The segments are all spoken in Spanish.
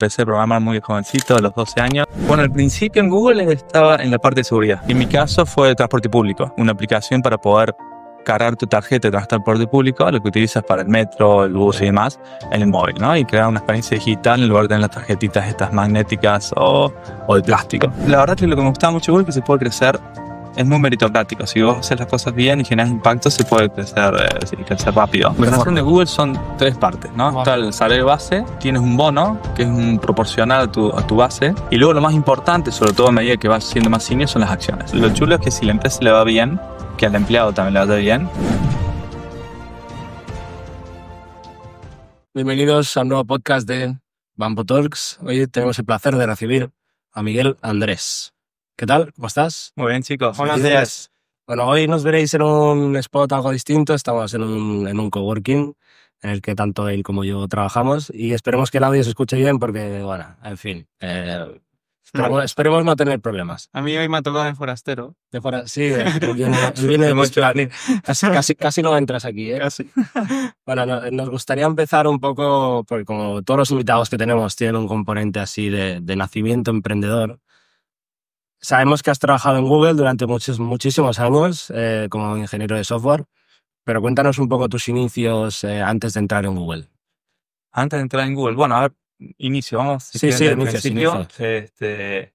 empecé a programar muy jovencito, a los 12 años. Bueno, al principio en Google estaba en la parte de seguridad. En mi caso fue transporte público, una aplicación para poder cargar tu tarjeta de transporte público, lo que utilizas para el metro, el bus y demás, en el móvil, ¿no? Y crear una experiencia digital en lugar de tener las tarjetitas estas magnéticas o de plástico. La verdad que lo que me gustaba mucho de Google es que se puede crecer. Es muy meritocrático. Si vos haces las cosas bien y generas impacto, se puede crecer rápido. La organización de Google son tres partes, ¿no? Está el salario base, tienes un bono, que es un proporcional a tu base, y luego lo más importante, sobre todo a medida que vas siendo más senior, son las acciones. Lo chulo es que si la empresa le va bien, que al empleado también le vaya bien. Bienvenidos a un nuevo podcast de Bamboo Talks. Hoy tenemos el placer de recibir a Miguel Andrés. ¿Qué tal? ¿Cómo estás? Muy bien, chicos. Buenos días. Bueno, hoy nos veréis en un spot algo distinto. Estamos en un coworking en el que tanto él como yo trabajamos y esperemos que el audio se escuche bien porque, bueno, en fin, esperemos no tener problemas. A mí hoy me ha tocado de forastero. Sí, viene casi no entras aquí, ¿eh? Casi. Bueno, nos gustaría empezar un poco, porque como todos los invitados que tenemos tienen un componente así de nacimiento emprendedor. Sabemos que has trabajado en Google durante muchísimos años como ingeniero de software, pero cuéntanos un poco tus inicios antes de entrar en Google. Antes de entrar en Google, bueno, a ver, inicio, vamos. Sí, inicio.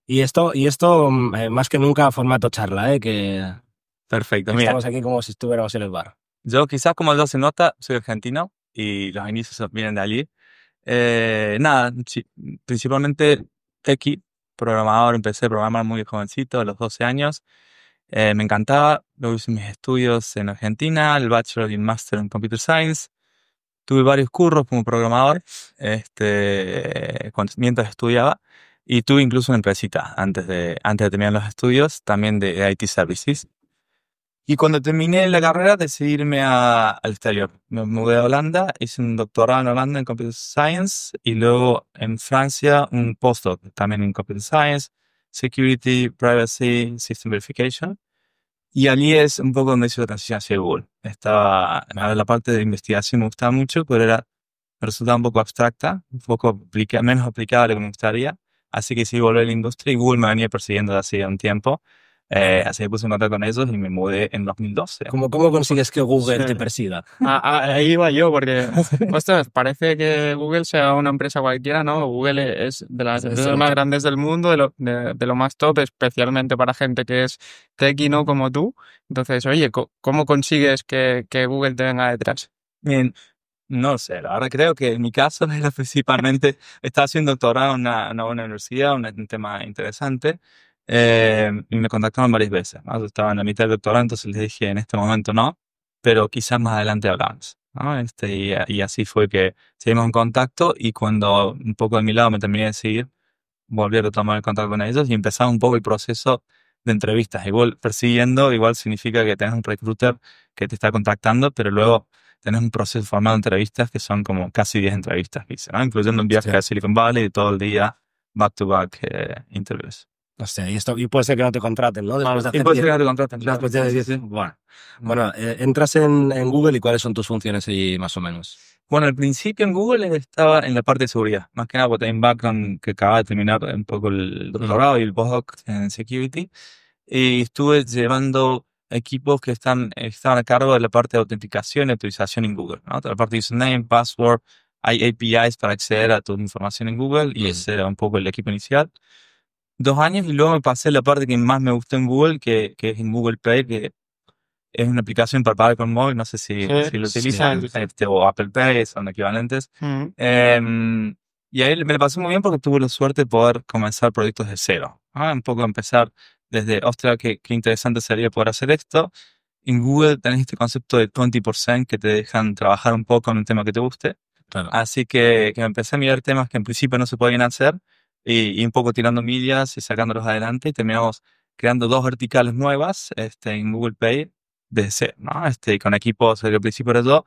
Y esto más que nunca formato charla, que Perfecto, que mira. estamos aquí como si estuviéramos en el bar. Yo quizás como ya se nota, soy argentino y los inicios vienen de allí. Principalmente techie, programador, empecé a programar muy jovencito, a los 12 años. Me encantaba, luego hice mis estudios en Argentina, el bachelor y el máster en Computer Science. Tuve varios curros como programador mientras estudiaba y tuve incluso una empresita antes de terminar los estudios, también de IT Services. Y cuando terminé la carrera decidí irme al exterior. Me mudé a Holanda, hice un doctorado en Holanda en Computer Science y luego en Francia un postdoc también en Computer Science, Security, Privacy, System Verification. Y allí es un poco donde hice la transición hacia Google. La parte de investigación me gustaba mucho, pero me resultaba un poco abstracta, un poco menos aplicada de lo que me gustaría. Así que decidí volver a la industria y Google me venía persiguiendo desde hace un tiempo. Así que puse en contacto con ellos y me mudé en 2012. ¿Cómo consigues que Google te persiga? Ahí iba yo, porque, ostras, parece que Google sea una empresa cualquiera, ¿no? Google es de las empresas más grandes del mundo, de lo más top, especialmente para gente que es techie, ¿no? Como tú. Entonces, oye, ¿cómo consigues que Google te venga detrás? Bien, no sé, la verdad creo que en mi caso era principalmente, estaba haciendo doctorado en una buena universidad, un tema interesante. Y me contactaron varias veces, ¿no? Yo estaba en la mitad del doctorado, entonces les dije en este momento no, pero quizás más adelante hablamos, ¿no? Y así fue que seguimos en contacto y cuando un poco de mi lado me terminé de seguir, volví a retomar el contacto con ellos y empezaba un poco el proceso de entrevistas. Igual persiguiendo, igual significa que tenés un recruiter que te está contactando, pero luego tenés un proceso formado de entrevistas que son como casi 10 entrevistas, ¿no? Incluyendo un viaje a Silicon Valley y todo el día back-to-back interviews. Hostia, y puede ser que no te contraten, ¿no? Puede ser que no te contraten. Después de 10. Bueno, entras en Google y ¿cuáles son tus funciones ahí más o menos? Bueno, al principio en Google estaba en la parte de seguridad, más que nada porque tenía un background que acababa de terminar un poco el doctorado y el postdoc en security, y estuve llevando equipos que estaban a cargo de la parte de autenticación y autorización en Google, ¿no? La parte de username, password, hay APIs para acceder a tu información en Google y ese era un poco el equipo inicial. 2 años y luego me pasé a la parte que más me gustó en Google, que es en Google Pay, que es una aplicación para pagar con móvil, no sé si lo utilizan, o Apple Pay, son equivalentes. Y ahí me la pasé muy bien porque tuve la suerte de poder comenzar proyectos de cero. Un poco empezar desde, ostras, qué interesante sería poder hacer esto. En Google tenés este concepto de 20% que te dejan trabajar un poco en un tema que te guste. Claro. Así que me empecé a mirar temas que en principio no se podían hacer y un poco tirando millas y sacándolos adelante y terminamos creando 2 verticales nuevas en Google Pay desde cero, ¿no? Con equipos, al principio era yo,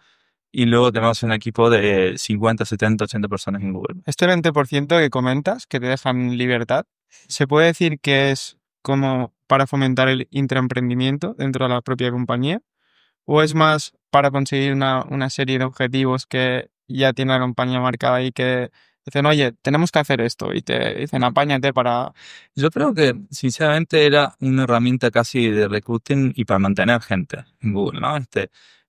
y luego tenemos un equipo de 50, 70, 80 personas en Google. Este 20% que comentas, que te dejan libertad, ¿se puede decir que es como para fomentar el intraemprendimiento dentro de la propia compañía? ¿O es más para conseguir una serie de objetivos que ya tiene la compañía marcada y que Dicen, oye, tenemos que hacer esto y te dicen, apáñate para... Yo creo que, sinceramente, era una herramienta casi de recruiting y para mantener gente en Google, ¿no?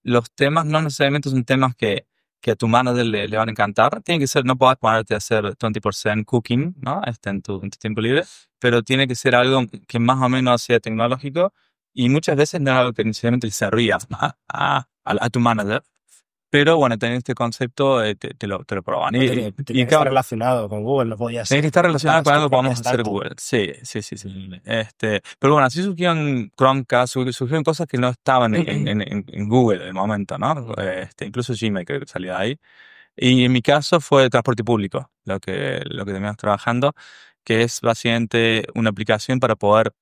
Los temas no necesariamente son temas que a tu manager le van a encantar. Tiene que ser, no puedes ponerte a hacer 20% cooking, ¿no? En tu tiempo libre, pero tiene que ser algo que más o menos sea tecnológico y muchas veces no es algo que necesariamente le servía a tu manager. Pero bueno, tener este concepto te lo proban. Tenía que estar relacionado con Google, no podía ser. Tiene que estar relacionado con algo que vamos a hacer Startup. Google. Sí, sí, sí, sí. Pero bueno, así surgieron Chromecast, surgieron cosas que no estaban en Google en el momento, ¿no? Incluso Gmail creo que salió de ahí. Y en mi caso fue transporte público, lo que terminamos trabajando, que es básicamente una aplicación para poder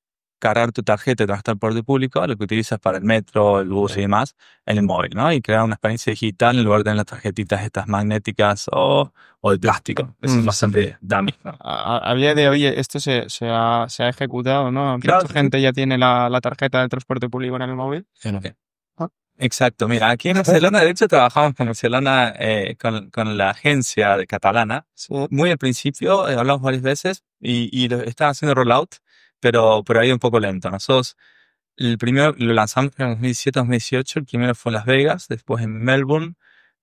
cargar tu tarjeta de transporte público, lo que utilizas para el metro, el bus y demás, en el móvil, ¿no? Y crear una experiencia digital en lugar de tener las tarjetitas estas magnéticas o de plástico. Eso es bastante dummy, ¿no? A día de hoy esto se ha ejecutado, ¿no? Claro. Mucha gente ya tiene la tarjeta de transporte público en el móvil. Exacto, mira, aquí en Barcelona, de hecho, trabajamos con Barcelona, con la agencia catalana. Muy al principio, hablamos varias veces y estaban haciendo rollout, pero ha ido un poco lento. Nosotros, el primero lo lanzamos en 2017-2018, el primero fue en Las Vegas, después en Melbourne,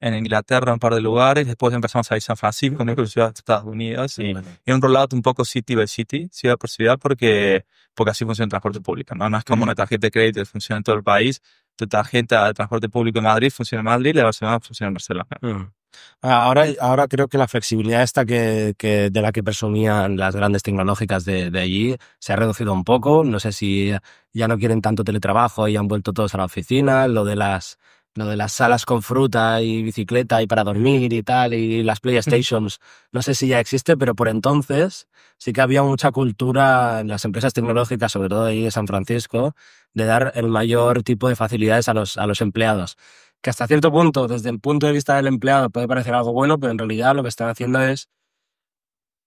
en Inglaterra, un par de lugares, después empezamos a ir a San Francisco, ciudad de Estados Unidos, y un rollout un poco city by city, ciudad por ciudad, porque así funciona el transporte público, ¿no? No es como una tarjeta de crédito que funciona en todo el país. Tu tarjeta de transporte público en Madrid funciona en Madrid, la de Barcelona funciona en Barcelona. Ahora creo que la flexibilidad esta de la que presumían las grandes tecnológicas de allí se ha reducido un poco. No sé si ya no quieren tanto teletrabajo y han vuelto todos a la oficina. Lo de las salas con fruta y bicicleta y para dormir y tal, y las PlayStations, no sé si ya existe, pero por entonces sí que había mucha cultura en las empresas tecnológicas, sobre todo ahí de San Francisco, de dar el mayor tipo de facilidades a los empleados. Que hasta cierto punto, desde el punto de vista del empleado, puede parecer algo bueno, pero en realidad lo que están haciendo es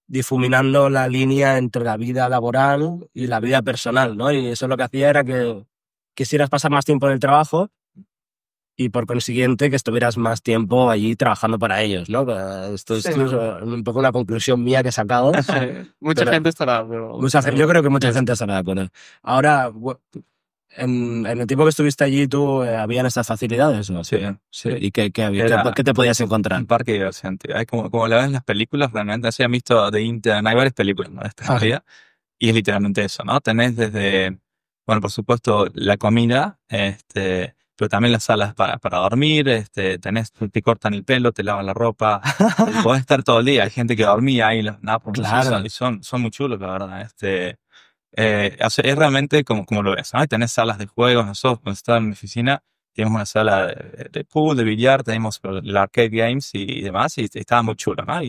difuminando la línea entre la vida laboral y la vida personal, ¿no? Y eso lo que hacía era que quisieras pasar más tiempo en el trabajo y por consiguiente que estuvieras más tiempo allí trabajando para ellos, ¿no? Esto es un poco una conclusión mía que he sacado. Mucha gente estará, yo creo que mucha gente estará de acuerdo. Ahora, en el tiempo que estuviste allí, ¿tú habían estas facilidades? ¿No? Sí. ¿Y qué había? ¿Qué te podías encontrar? Un parque de diversión, tío. Hay como la ves en las películas, realmente, si han visto de Internet, hay varias películas, ¿no? De esta vida, y es literalmente eso, ¿no? Tenés desde, bueno, por supuesto, la comida, pero también las salas para dormir, te cortan el pelo, te lavan la ropa, podés estar todo el día. Hay gente que dormía ahí, Claro. son muy chulos, la verdad. O sea, es realmente como lo ves, ¿no? Y tenés salas de juegos. Nosotros, cuando estaba en mi oficina, teníamos una sala de pool, de billar, teníamos el arcade games y demás, y estaba muy chulo, ¿no?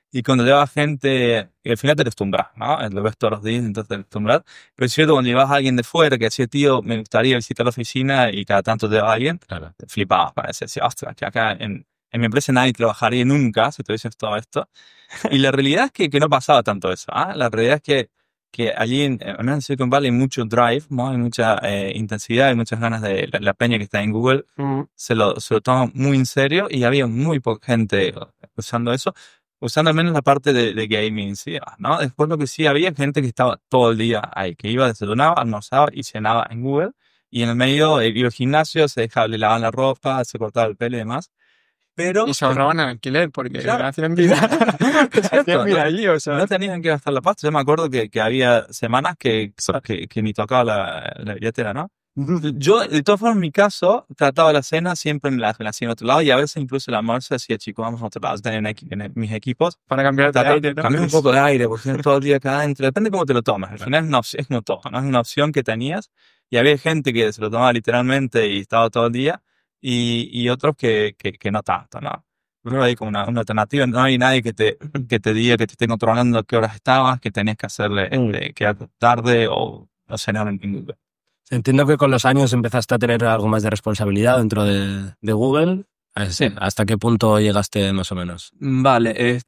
Y cuando lleva gente, y al final te acostumbras, ¿no? Lo ves todos los días, entonces te acostumbras. Pero es cierto, cuando llevas a alguien de fuera que decía, tío, me gustaría visitar la oficina y cada tanto te va alguien, Claro. te flipabas, parece. Decía, ostras, que acá en mi empresa nadie trabajaría nunca si te dices todo esto. Y la realidad es que no pasaba tanto eso, ¿ah? La realidad es que allí al menos en Silicon Valley hay mucho drive, ¿no? Hay mucha intensidad, hay muchas ganas de la peña que está en Google, se lo toma muy en serio y había muy poca gente usando eso, usando al menos la parte de gaming, ¿sí? ¿No? Después lo que sí había gente que estaba todo el día ahí, que iba, desayunaba, almorzaba y cenaba en Google, y en el medio iba al gimnasio, se dejaba, le lavaban la ropa, se cortaba el pelo y demás. Pero y se ahorraban en alquiler porque Claro. hacían vida, hacían vida allí, o sea. no tenían que gastar la pasta. Yo me acuerdo que había semanas que ni tocaba la billetera, ¿no? Yo, de todas formas, en mi caso, trataba la cena siempre en la cena en otro lado, y a veces incluso el almuerzo decía, chicos, vamos a otro lado. En mis equipos, Para cambiar de aire, ¿no? cambiar un poco de aire, porque tienes todo el día acá adentro. Depende de cómo te lo tomas. Al final es como todo, ¿no? Es una opción que tenías, y había gente que se lo tomaba literalmente y estaba todo el día, y otros que no tanto, ¿no? Pero hay como una alternativa. No hay nadie que te diga, que te esté controlando a qué horas estabas, que tenías que hacerle, quedarte tarde o cenar en Google. Entiendo que con los años empezaste a tener algo más de responsabilidad dentro de Google. Sí. ¿Hasta qué punto llegaste más o menos? Vale,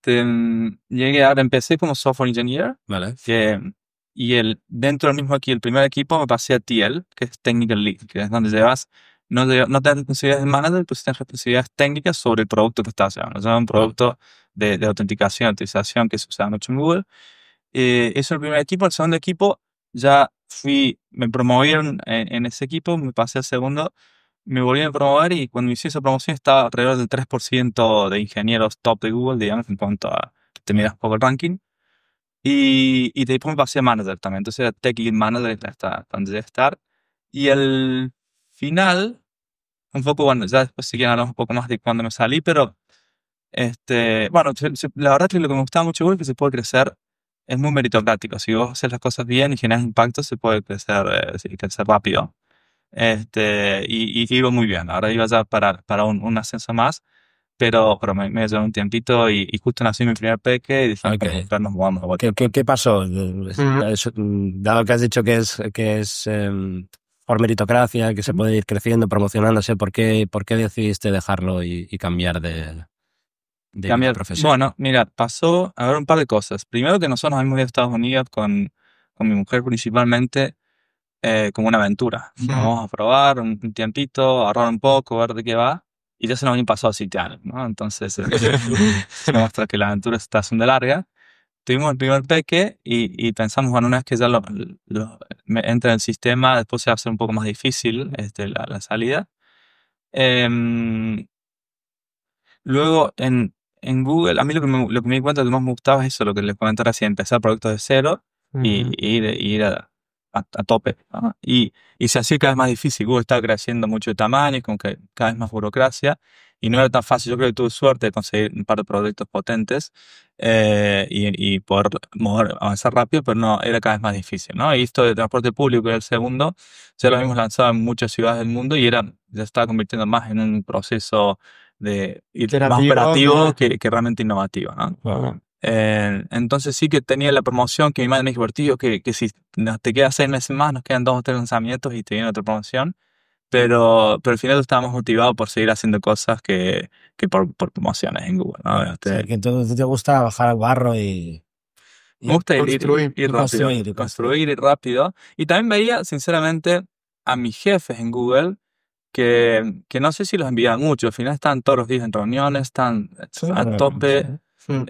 empecé como software engineer, Vale. y dentro del mismo el primer equipo me pasé a TL, que es Technical Lead, que es donde llevas no tenés responsabilidades de manager, pues tenés responsabilidades técnicas sobre el producto que estás haciendo. O sea, un producto de autenticación, autorización que se usa mucho en Google. Eso es el primer equipo. El segundo equipo, ya me promovieron en ese equipo, me pasé al segundo, me volvieron a promover y cuando hice esa promoción estaba alrededor del 3% de ingenieros top de Google, digamos, en cuanto a, te miras un poco el ranking. Y después me pasé a manager también. Entonces era tech lead manager hasta donde debe estar. Y al final, un poco, bueno, ya después si quieren hablamos un poco más de cuando me salí, pero bueno, la verdad que lo que me gustaba mucho de Google es que se puede crecer, es muy meritocrático. Si vos haces las cosas bien y generas impacto, se puede crecer, sí, crecer rápido. Y iba muy bien. Ahora iba ya para un ascenso más, pero me llevó un tiempito y justo nací mi primer peque y dije, Ok. nos mudamos a Guatemala. ¿Qué pasó? Ujú. Dado que has dicho que es por meritocracia, que se puede ir creciendo, promocionándose, ¿por qué decidiste dejarlo y cambiar de Cambiar. profesión? Bueno, mira, pasó a ver un par de cosas. Primero que nosotros nos hemos ido a Estados Unidos con mi mujer principalmente como una aventura. Vamos a probar un tiempito, ahorrar un poco, ver de qué va. Y ya se nos habían pasado 7 años, ¿no? Entonces, se muestra que la aventura se está haciendo larga. Tuvimos el primer peque y pensamos, bueno, una vez que ya entra en el sistema, después se va a hacer un poco más difícil la salida. Em, Luego, en Google, a mí lo que me di cuenta que más me gustaba es eso, lo que les comentaba así, empezar proyectos de cero Ujú. y ir a tope, ¿no? Y se hacía cada vez más difícil. Google estaba creciendo mucho de tamaño, y como que cada vez más burocracia, y no era tan fácil. Yo creo que tuve suerte de conseguir un par de proyectos potentes y poder avanzar rápido, pero no, era cada vez más difícil, ¿no? Y esto de transporte público era el segundo, ya lo habíamos lanzado en muchas ciudades del mundo y ya estaba convirtiendo más en un proceso de ir más Iterativo, operativo ¿no? que realmente innovativo, ¿no? Wow. Entonces sí que tenía la promoción que mi madre me dijo, "Bertillo, que si te quedas 6 meses más, nos quedan 2 o 3 lanzamientos y te viene otra promoción. Pero al final estábamos motivados por seguir haciendo cosas que por promociones en Google, ¿no? Sí, que entonces te gusta bajar al barro y Me gusta Construir. ir rápido, construir. construir, ir rápido. Y también veía, sinceramente, a mis jefes en Google que no sé si los envidiaban mucho. Al final están todos los días en reuniones, están a tope. Mm.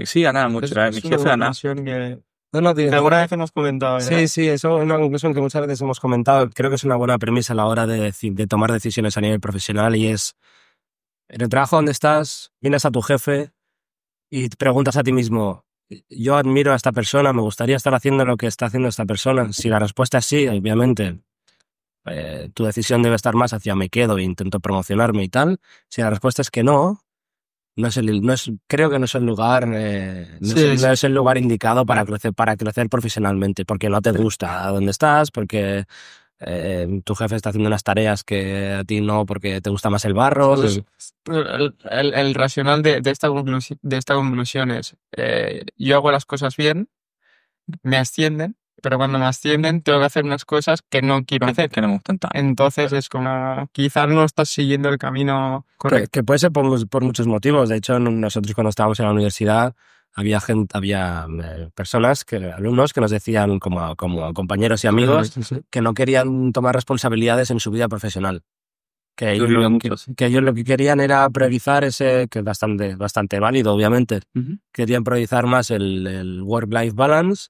Sí, ganaban mucho. Mi Es una jefe ganaba. conclusión que No, que alguna vez hemos comentado, ¿verdad? sí, eso es una conclusión que muchas veces hemos comentado. Creo que es una buena premisa a la hora de tomar decisiones a nivel profesional y es, en el trabajo donde estás, miras a tu jefe y te preguntas a ti mismo, yo admiro a esta persona, me gustaría estar haciendo lo que está haciendo esta persona. Si la respuesta es sí, obviamente, tu decisión debe estar más hacia me quedo e intento promocionarme y tal. Si la respuesta es que no, creo que no es el lugar, no es el lugar indicado para crecer profesionalmente, porque no te gusta donde estás, porque tu jefe está haciendo unas tareas que a ti no, porque te gusta más el barro. Entonces, el racional de esta conclusión es, yo hago las cosas bien, me ascienden, pero cuando me ascienden tengo que hacer unas cosas que no quiero hacer. Que no me gustan tanto. Entonces es como, quizás no estás siguiendo el camino correcto. Que puede ser por muchos motivos. De hecho, nosotros cuando estábamos en la universidad había personas, alumnos que nos decían como compañeros y amigos que no querían tomar responsabilidades en su vida profesional. Que Yo ellos, creo que muchos, sí. que ellos lo que querían era priorizar ese, que es bastante válido, obviamente. Ujú. Querían priorizar más el work-life balance,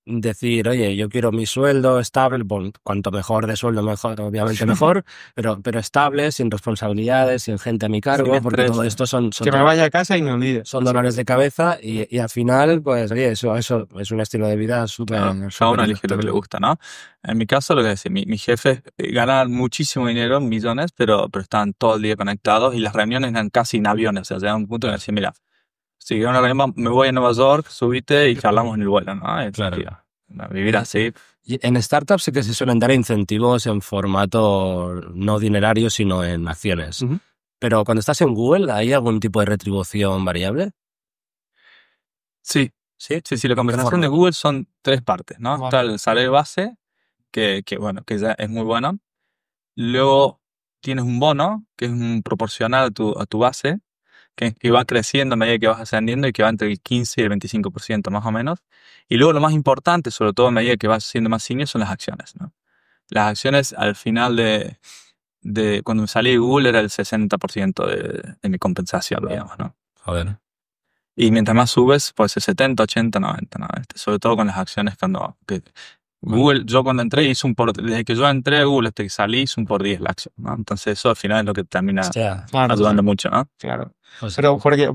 decir, oye, yo quiero mi sueldo estable, bueno, cuanto mejor de sueldo mejor, obviamente mejor, pero estable, sin responsabilidades, sin gente a mi cargo, Sin porque estrés. todo esto son Que me vaya a casa y me olvide. dolores de cabeza y al final, pues, oye, eso es un estilo de vida súper... Cada uno súper elige lo que le gusta, ¿no? En mi caso, lo que decía, mi jefe ganan muchísimo dinero, millones, pero estaban todo el día conectados y las reuniones eran casi en aviones. O sea, llegaba un punto en el que decía, mira, si quiero una reunión, me voy a Nueva York, subite y charlamos en el vuelo, ¿no? Claro. Tío, vivir así. Y en startups sí que se suelen dar incentivos en formato no dinerario, sino en acciones. Ujú. Pero cuando estás en Google, ¿hay algún tipo de retribución variable? Sí, Sí. la combinación de Google son 3 partes, ¿no? Vale. Está el salario base, bueno, que ya es muy bueno. Luego tienes un bono, que es un proporcional a tu base, que va creciendo a medida que vas ascendiendo y que va entre el 15 y el 25% más o menos. Y luego lo más importante, sobre todo a medida que vas siendo más senior, son las acciones, ¿no? Las acciones al final cuando me salí de Google era el 60% de mi compensación, digamos, ¿no? Joder. Y mientras más subes, puede ser 70, 80, 90, ¿no? Sobre todo con las acciones Google, yo cuando entré desde que yo entré a Google hasta que salí hice un por 10 la acción, ¿no? Entonces eso al final es lo que termina Hostia. Claro, ayudando mucho, ¿no? claro. O sea, Pero porque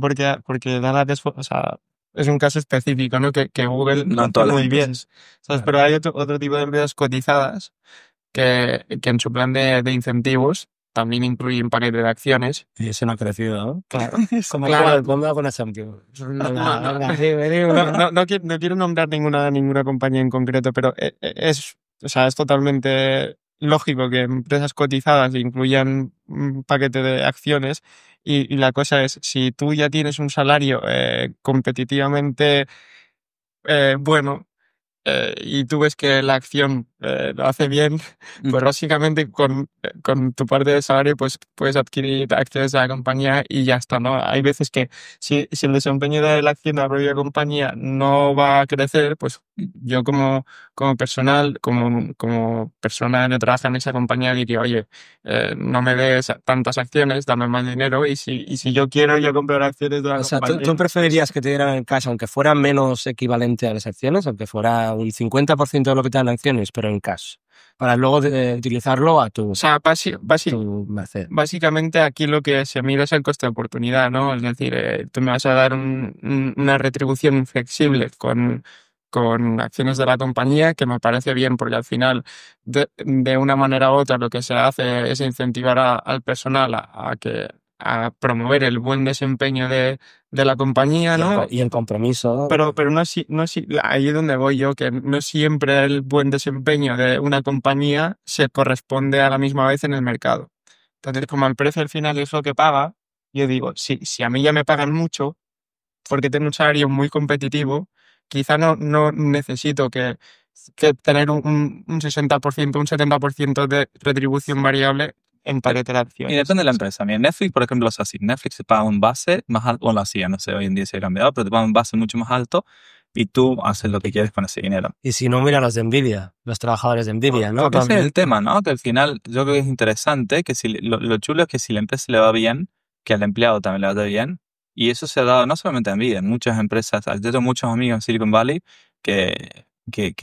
da o sea, es un caso específico, ¿no? Que Google No lo en hace todas las muy bien. empresas. ¿Sabes? Pero hay otro tipo de empresas cotizadas que en su plan de incentivos también incluyen paquete de acciones. y ese no ha crecido, ¿no? Claro. Como Claro. cuál, ponme algún ejemplo. No quiero nombrar ninguna compañía en concreto, pero o sea, es totalmente lógico que empresas cotizadas incluyan un paquete de acciones y la cosa es, si tú ya tienes un salario competitivamente bueno, y tú ves que la acción lo hace bien, pues básicamente con tu parte de salario pues puedes adquirir acciones de la compañía y ya está, ¿no? Hay veces que si el desempeño de la acción de la propia compañía no va a crecer, pues yo como personal, como persona que trabaja en esa compañía diría, oye, no me des tantas acciones, dame más dinero y si yo quiero, yo compro acciones de la O sea, compañía. ¿tú preferirías que te dieran en cash, aunque fuera menos equivalente a las acciones, aunque fuera un 50% de lo que te dan acciones, pero en cash, para luego utilizarlo a O sea, tu merced? básicamente aquí lo que se mira es el coste de oportunidad, ¿no? Es decir, tú me vas a dar una retribución flexible con acciones de la compañía que me parece bien porque al final de una manera u otra lo que se hace es incentivar al personal a promover el buen desempeño de la compañía, ¿no? Y el compromiso. Pero no es, ahí es donde voy yo, que no siempre el buen desempeño de una compañía se corresponde a la misma vez en el mercado. Entonces, como el precio al final es lo que paga, yo digo, si a mí ya me pagan mucho, porque tengo un salario muy competitivo, quizá no necesito que tener un 60%, un 70% de retribución variable en paquete de Y acciones. depende de la empresa. Mira, Netflix, por ejemplo, lo hace así. Netflix se paga un base más alto, o lo hacía, no sé, hoy en día se ha cambiado, pero te paga un base mucho más alto y tú haces lo que quieres con ese dinero. Y si no, mira los de Nvidia, los trabajadores de Nvidia, ¿no? Ese es el tema, ¿no? Que al final yo creo que es interesante, que lo chulo es que si la empresa le va bien, que al empleado también le vaya bien. Y eso se ha dado no solamente a Nvidia, en muchas empresas. Yo tengo muchos amigos en Silicon Valley que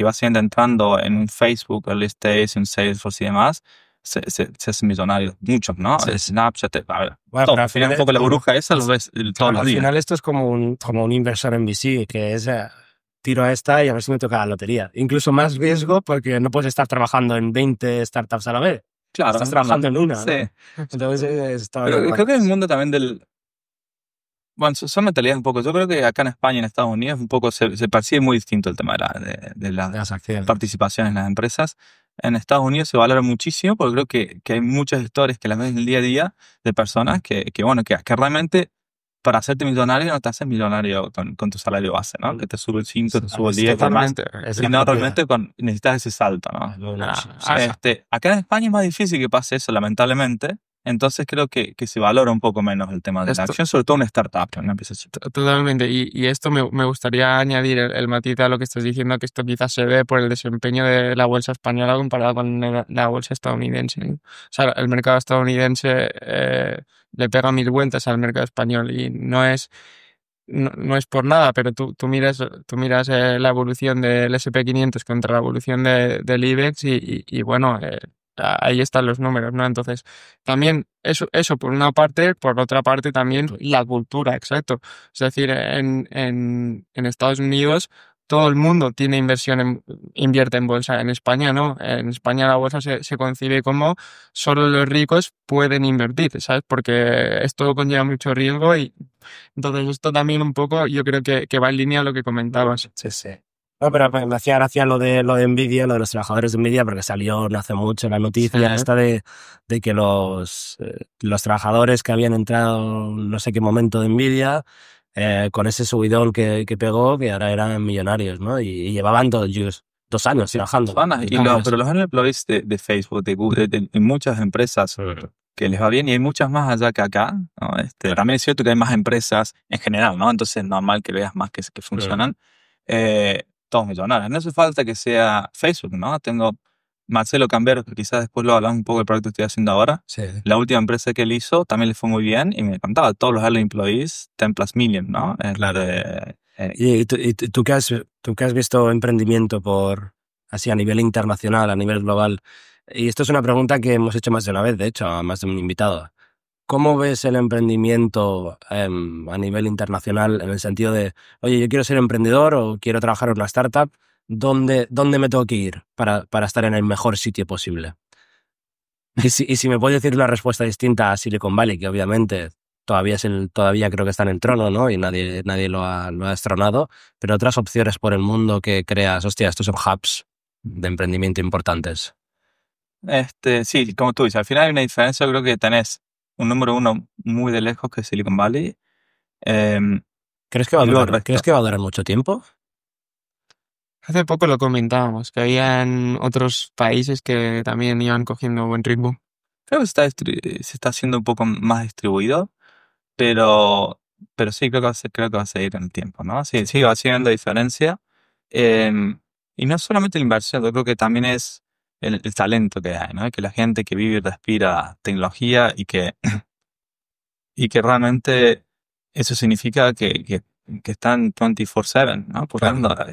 básicamente entrando en un Facebook, early stage, en Salesforce y demás, se hacen millonarios. Muchos, ¿no? Sí. Snapchat, a ver, Bueno, todo. pero Al final un poco la burbuja esa lo ves todos los al días. final esto es como un inversor en VC, que es tiro a esta y a ver si me toca la lotería. Incluso más riesgo porque no puedes estar trabajando en 20 startups a la vez. Claro. Estás trabajando en una, ¿no? Sí. Entonces está Pero bien. creo que en el mundo también Bueno, son mentalidades un poco. Yo creo que acá en España y en Estados Unidos un poco se percibe muy distinto el tema de las las acciones. participaciones en las empresas. En Estados Unidos se valora muchísimo porque creo que hay muchas historias que las ves en el día a día de personas que realmente para hacerte millonario no te haces millonario con tu salario base, ¿no? Que te sube el 5, te sube el 10, demás. Sino realmente necesitas ese salto, ¿no? Acá en España es más difícil que pase eso, lamentablemente. Entonces creo que se valora un poco menos el tema de la acción, sobre todo en una startup, en una empresa chica. Totalmente. Y esto me gustaría añadir el matiz a lo que estás diciendo, que esto quizás se ve por el desempeño de la bolsa española comparado con la bolsa estadounidense, ¿no? O sea, el mercado estadounidense le pega 1000 vueltas al mercado español y no es por nada, pero tú miras la evolución del S&P 500 contra la evolución del IBEX y bueno, ahí están los números, ¿no? Entonces, también eso por una parte, por otra parte también la cultura, exacto. Es decir, en Estados Unidos todo el mundo tiene invierte en bolsa. En España no. En España la bolsa se concibe como solo los ricos pueden invertir, ¿sabes? Porque esto conlleva mucho riesgo y entonces esto también un poco yo creo que va en línea a lo que comentabas. Sí, sí. No, pero me hacía gracia lo de Nvidia, lo de los trabajadores de Nvidia, porque salió no hace mucho la noticia esta de que los trabajadores que habían entrado no sé qué momento de Nvidia, con ese subidón que pegó, que ahora eran millonarios, ¿no? Y llevaban 2 años trabajando. Pero los employees de Facebook, de Google, de muchas empresas que les va bien y hay muchas más allá que acá, ¿no? También es cierto que hay más empresas en general, ¿no? Entonces es normal que veas más que funcionan. Todos millonarios. No hace falta que sea Facebook, ¿no? Tengo Marcelo Cambero, que quizás después lo hablamos un poco del proyecto que estoy haciendo ahora. Sí. La última empresa que él hizo también le fue muy bien y me contaba, todos los early employees, 10 plus million, ¿no? Claro. ¿Y tú qué has visto emprendimiento así a nivel internacional, a nivel global? Y esto es una pregunta que hemos hecho más de una vez, de hecho, a más de un invitado. ¿Cómo ves el emprendimiento a nivel internacional en el sentido de, oye, yo quiero ser emprendedor o quiero trabajar en una startup? ¿Dónde me tengo que ir para estar en el mejor sitio posible? Y si me puedes decir una respuesta distinta a Silicon Valley, que obviamente todavía creo que está en el trono, ¿no? Y nadie lo ha destronado, pero otras opciones por el mundo que creas, hostia, estos son hubs de emprendimiento importantes. Sí, como tú dices, al final hay una diferencia, creo que tenés un número uno muy de lejos que es Silicon Valley. ¿Crees que va y luego el a durar mucho tiempo? Hace poco lo comentábamos, que habían otros países que también iban cogiendo buen ritmo. Creo que se está haciendo un poco más distribuido, pero sí, creo que va a seguir en el tiempo, ¿no? Sí, sigue haciendo diferencia. Y no solamente la inversión, yo creo que también es el talento que hay, ¿no? Que la gente que vive y respira tecnología y que realmente eso significa que están 24/7, ¿no? Por Claro. tanto,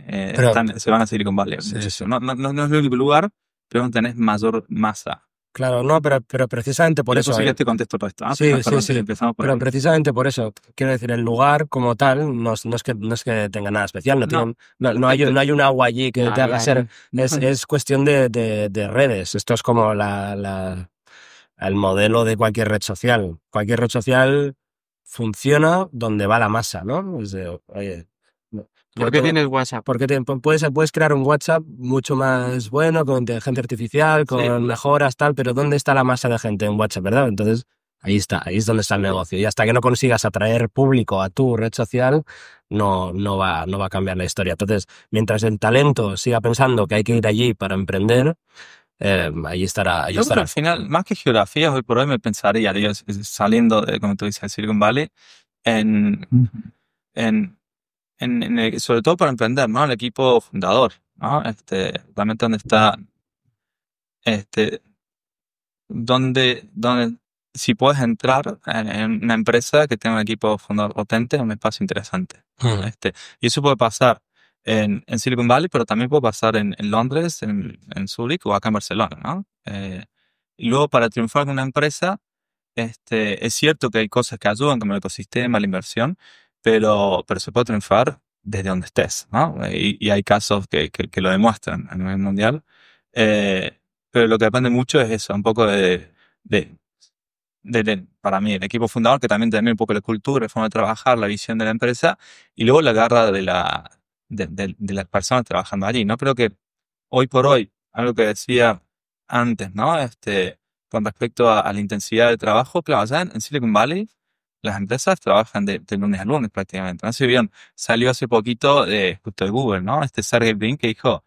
Pero- se van a seguir con Vale. Sí, muchísimo. No es el único lugar, pero tenés mayor masa. Claro, no, pero precisamente por Y eso. después ya te contesto todo esto. Sí, Perdón, sí. empezamos por Pero ahí. precisamente por eso, quiero decir, el lugar como tal no es que tenga nada especial, No. no hay un agua allí que te haga Ya, ser, es cuestión de redes. Esto es como el modelo de cualquier red social. Cualquier red social funciona donde va la masa, ¿no? Es de, oye, ¿Por qué tienes WhatsApp? porque puedes crear un WhatsApp mucho más bueno, con inteligencia artificial, con Sí. mejoras, tal, pero ¿dónde está la masa de gente en WhatsApp, verdad? Entonces, ahí es donde está el negocio. Y hasta que no consigas atraer público a tu red social, no va a cambiar la historia. Entonces, mientras el talento siga pensando que hay que ir allí para emprender, ahí estará. Yo creo que al final, más que geografía, hoy por hoy me pensaría, digo, saliendo de, como tú dices, de Silicon Valley, en, en, sobre todo para emprender, ¿no? El equipo fundador, ¿no? Realmente donde está, este, donde si puedes entrar en una empresa que tenga un equipo fundador potente, es un espacio interesante. Ujú. Y eso puede pasar en Silicon Valley, pero también puede pasar en Londres, en Zúrich o acá en Barcelona, ¿no? Y luego para triunfar en una empresa, es cierto que hay cosas que ayudan, como el ecosistema, la inversión, pero se puede triunfar desde donde estés, ¿no? Y hay casos que lo demuestran a nivel mundial. Eh, pero lo que depende mucho es eso, un poco de, para mí, el equipo fundador, que también un poco la cultura, la forma de trabajar, la visión de la empresa, y luego la garra de las personas trabajando allí. No creo que hoy por hoy, algo que decía antes, ¿no? Con respecto a la intensidad de trabajo, claro, allá en Silicon Valley, las empresas trabajan de lunes a lunes prácticamente. No sé bien, salió hace poquito justo de Google, ¿no? Sergey Brin que dijo,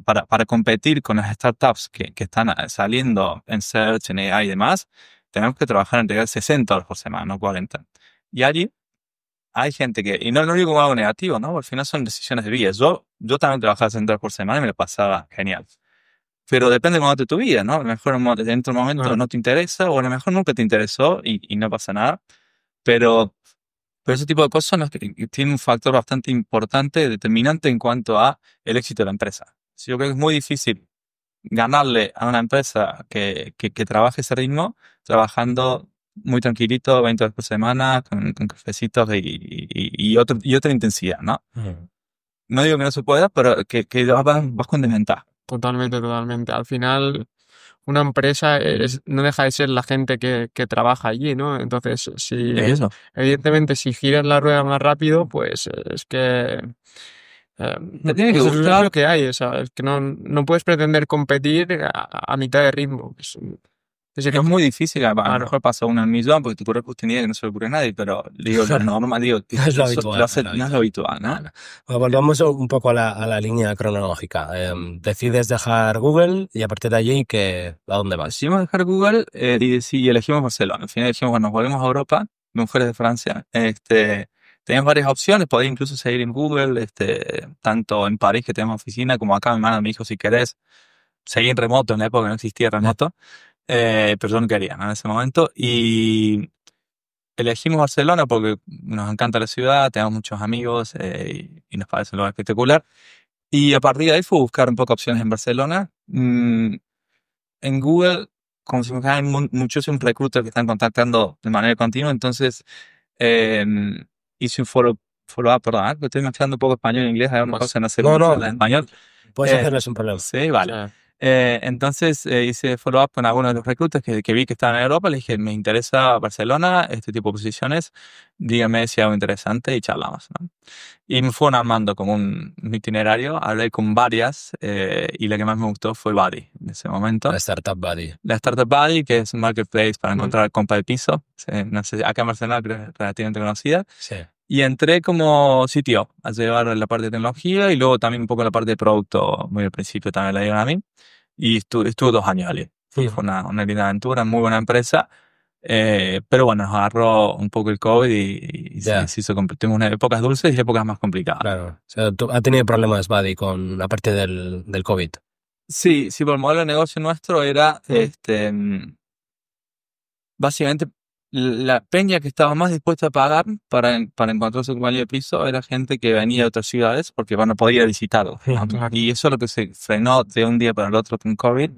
para competir con las startups que están saliendo en Search, en AI y demás, tenemos que trabajar en realidad 60 horas por semana, no 40. Y allí hay gente y no lo digo como algo negativo, ¿no? Al final son decisiones de vida. Yo también trabajaba 60 horas por semana y me lo pasaba genial. Pero depende del momento de tu vida, ¿no? A lo mejor dentro del momento Claro. no te interesa, o a lo mejor nunca te interesó y no pasa nada. Pero ese tipo de cosas son las que tienen un factor bastante importante, determinante en cuanto a el éxito de la empresa. Sí, yo creo que es muy difícil ganarle a una empresa que trabaje ese ritmo, trabajando muy tranquilito, 20 horas por semana, con cafecitos y otra intensidad, ¿no? Ujú. No digo que no se pueda, pero que vas con desventaja. Totalmente, totalmente. Al final, una empresa no deja de ser la gente que trabaja allí, ¿no? Entonces, Eso. evidentemente, si giras la rueda más rápido, pues es que Te tiene que eso es gustar. lo que hay, o sea, es que no puedes pretender competir a mitad de ritmo. Es muy difícil, a lo Claro. mejor pasa uno en millón porque tu ocurre oportunidad que no se le ocurre a nadie, pero digo, lo normal, digo, Es lo eso habitual, lo hace- es lo no es lo habitual, ¿no? Bueno, volvamos un poco a la línea cronológica. Decides dejar Google y a partir de allí, ¿a dónde vas? Decidimos dejar Google y elegimos Barcelona. Al final dijimos, bueno, nos volvemos a Europa, mujeres de Francia. Teníamos varias opciones, podéis incluso seguir en Google, tanto en París que tenemos oficina, como acá mi hermano me dijo, si querés, seguí en remoto en la época que no existía remoto, pero yo no quería, ¿no? En ese momento. Y elegimos Barcelona porque nos encanta la ciudad, tenemos muchos amigos y nos parece un lugar espectacular. Y a partir de ahí fue buscar un poco opciones en Barcelona. En Google, como si hay muchísimos recruiters que están contactando de manera continua, entonces eh, hice un follow-up, perdón, estoy mezclando un poco español e inglés, hay una cosa en hacer No, mucho no, en español. puedes Eh, hacerles un problema. sí, vale. Sí. Entonces hice follow-up con algunos de los recruiters que vi que estaban en Europa. Le dije, me interesa Barcelona, este tipo de posiciones, dígame si hay algo interesante y charlamos, ¿no? Y me fueron armando como un itinerario, hablé con varias y la que más me gustó fue Buddy en ese momento. La Startup Buddy. La Startup Buddy, que es un marketplace para Mm. encontrar compa de piso, no sé, acá en Barcelona creo que es relativamente conocida. Sí. Y entré como CTO a llevar la parte de tecnología y luego también un poco la parte de producto, muy al principio también la dieron a mí. Y estuve 2 años allí. Y fue una linda aventura, muy buena empresa. Pero bueno, nos agarró un poco el COVID y Ya. se hizo, tuvimos unas épocas dulces y épocas más complicadas. Claro. O sea, ha tenido problemas Buddy con la parte del COVID. Sí, por el modelo de negocio nuestro era, básicamente, la peña que estaba más dispuesta a pagar para encontrar su compañero de piso era gente que venía de otras ciudades porque no podía visitarlo. Claro. Y eso es lo que se frenó de un día para el otro con COVID,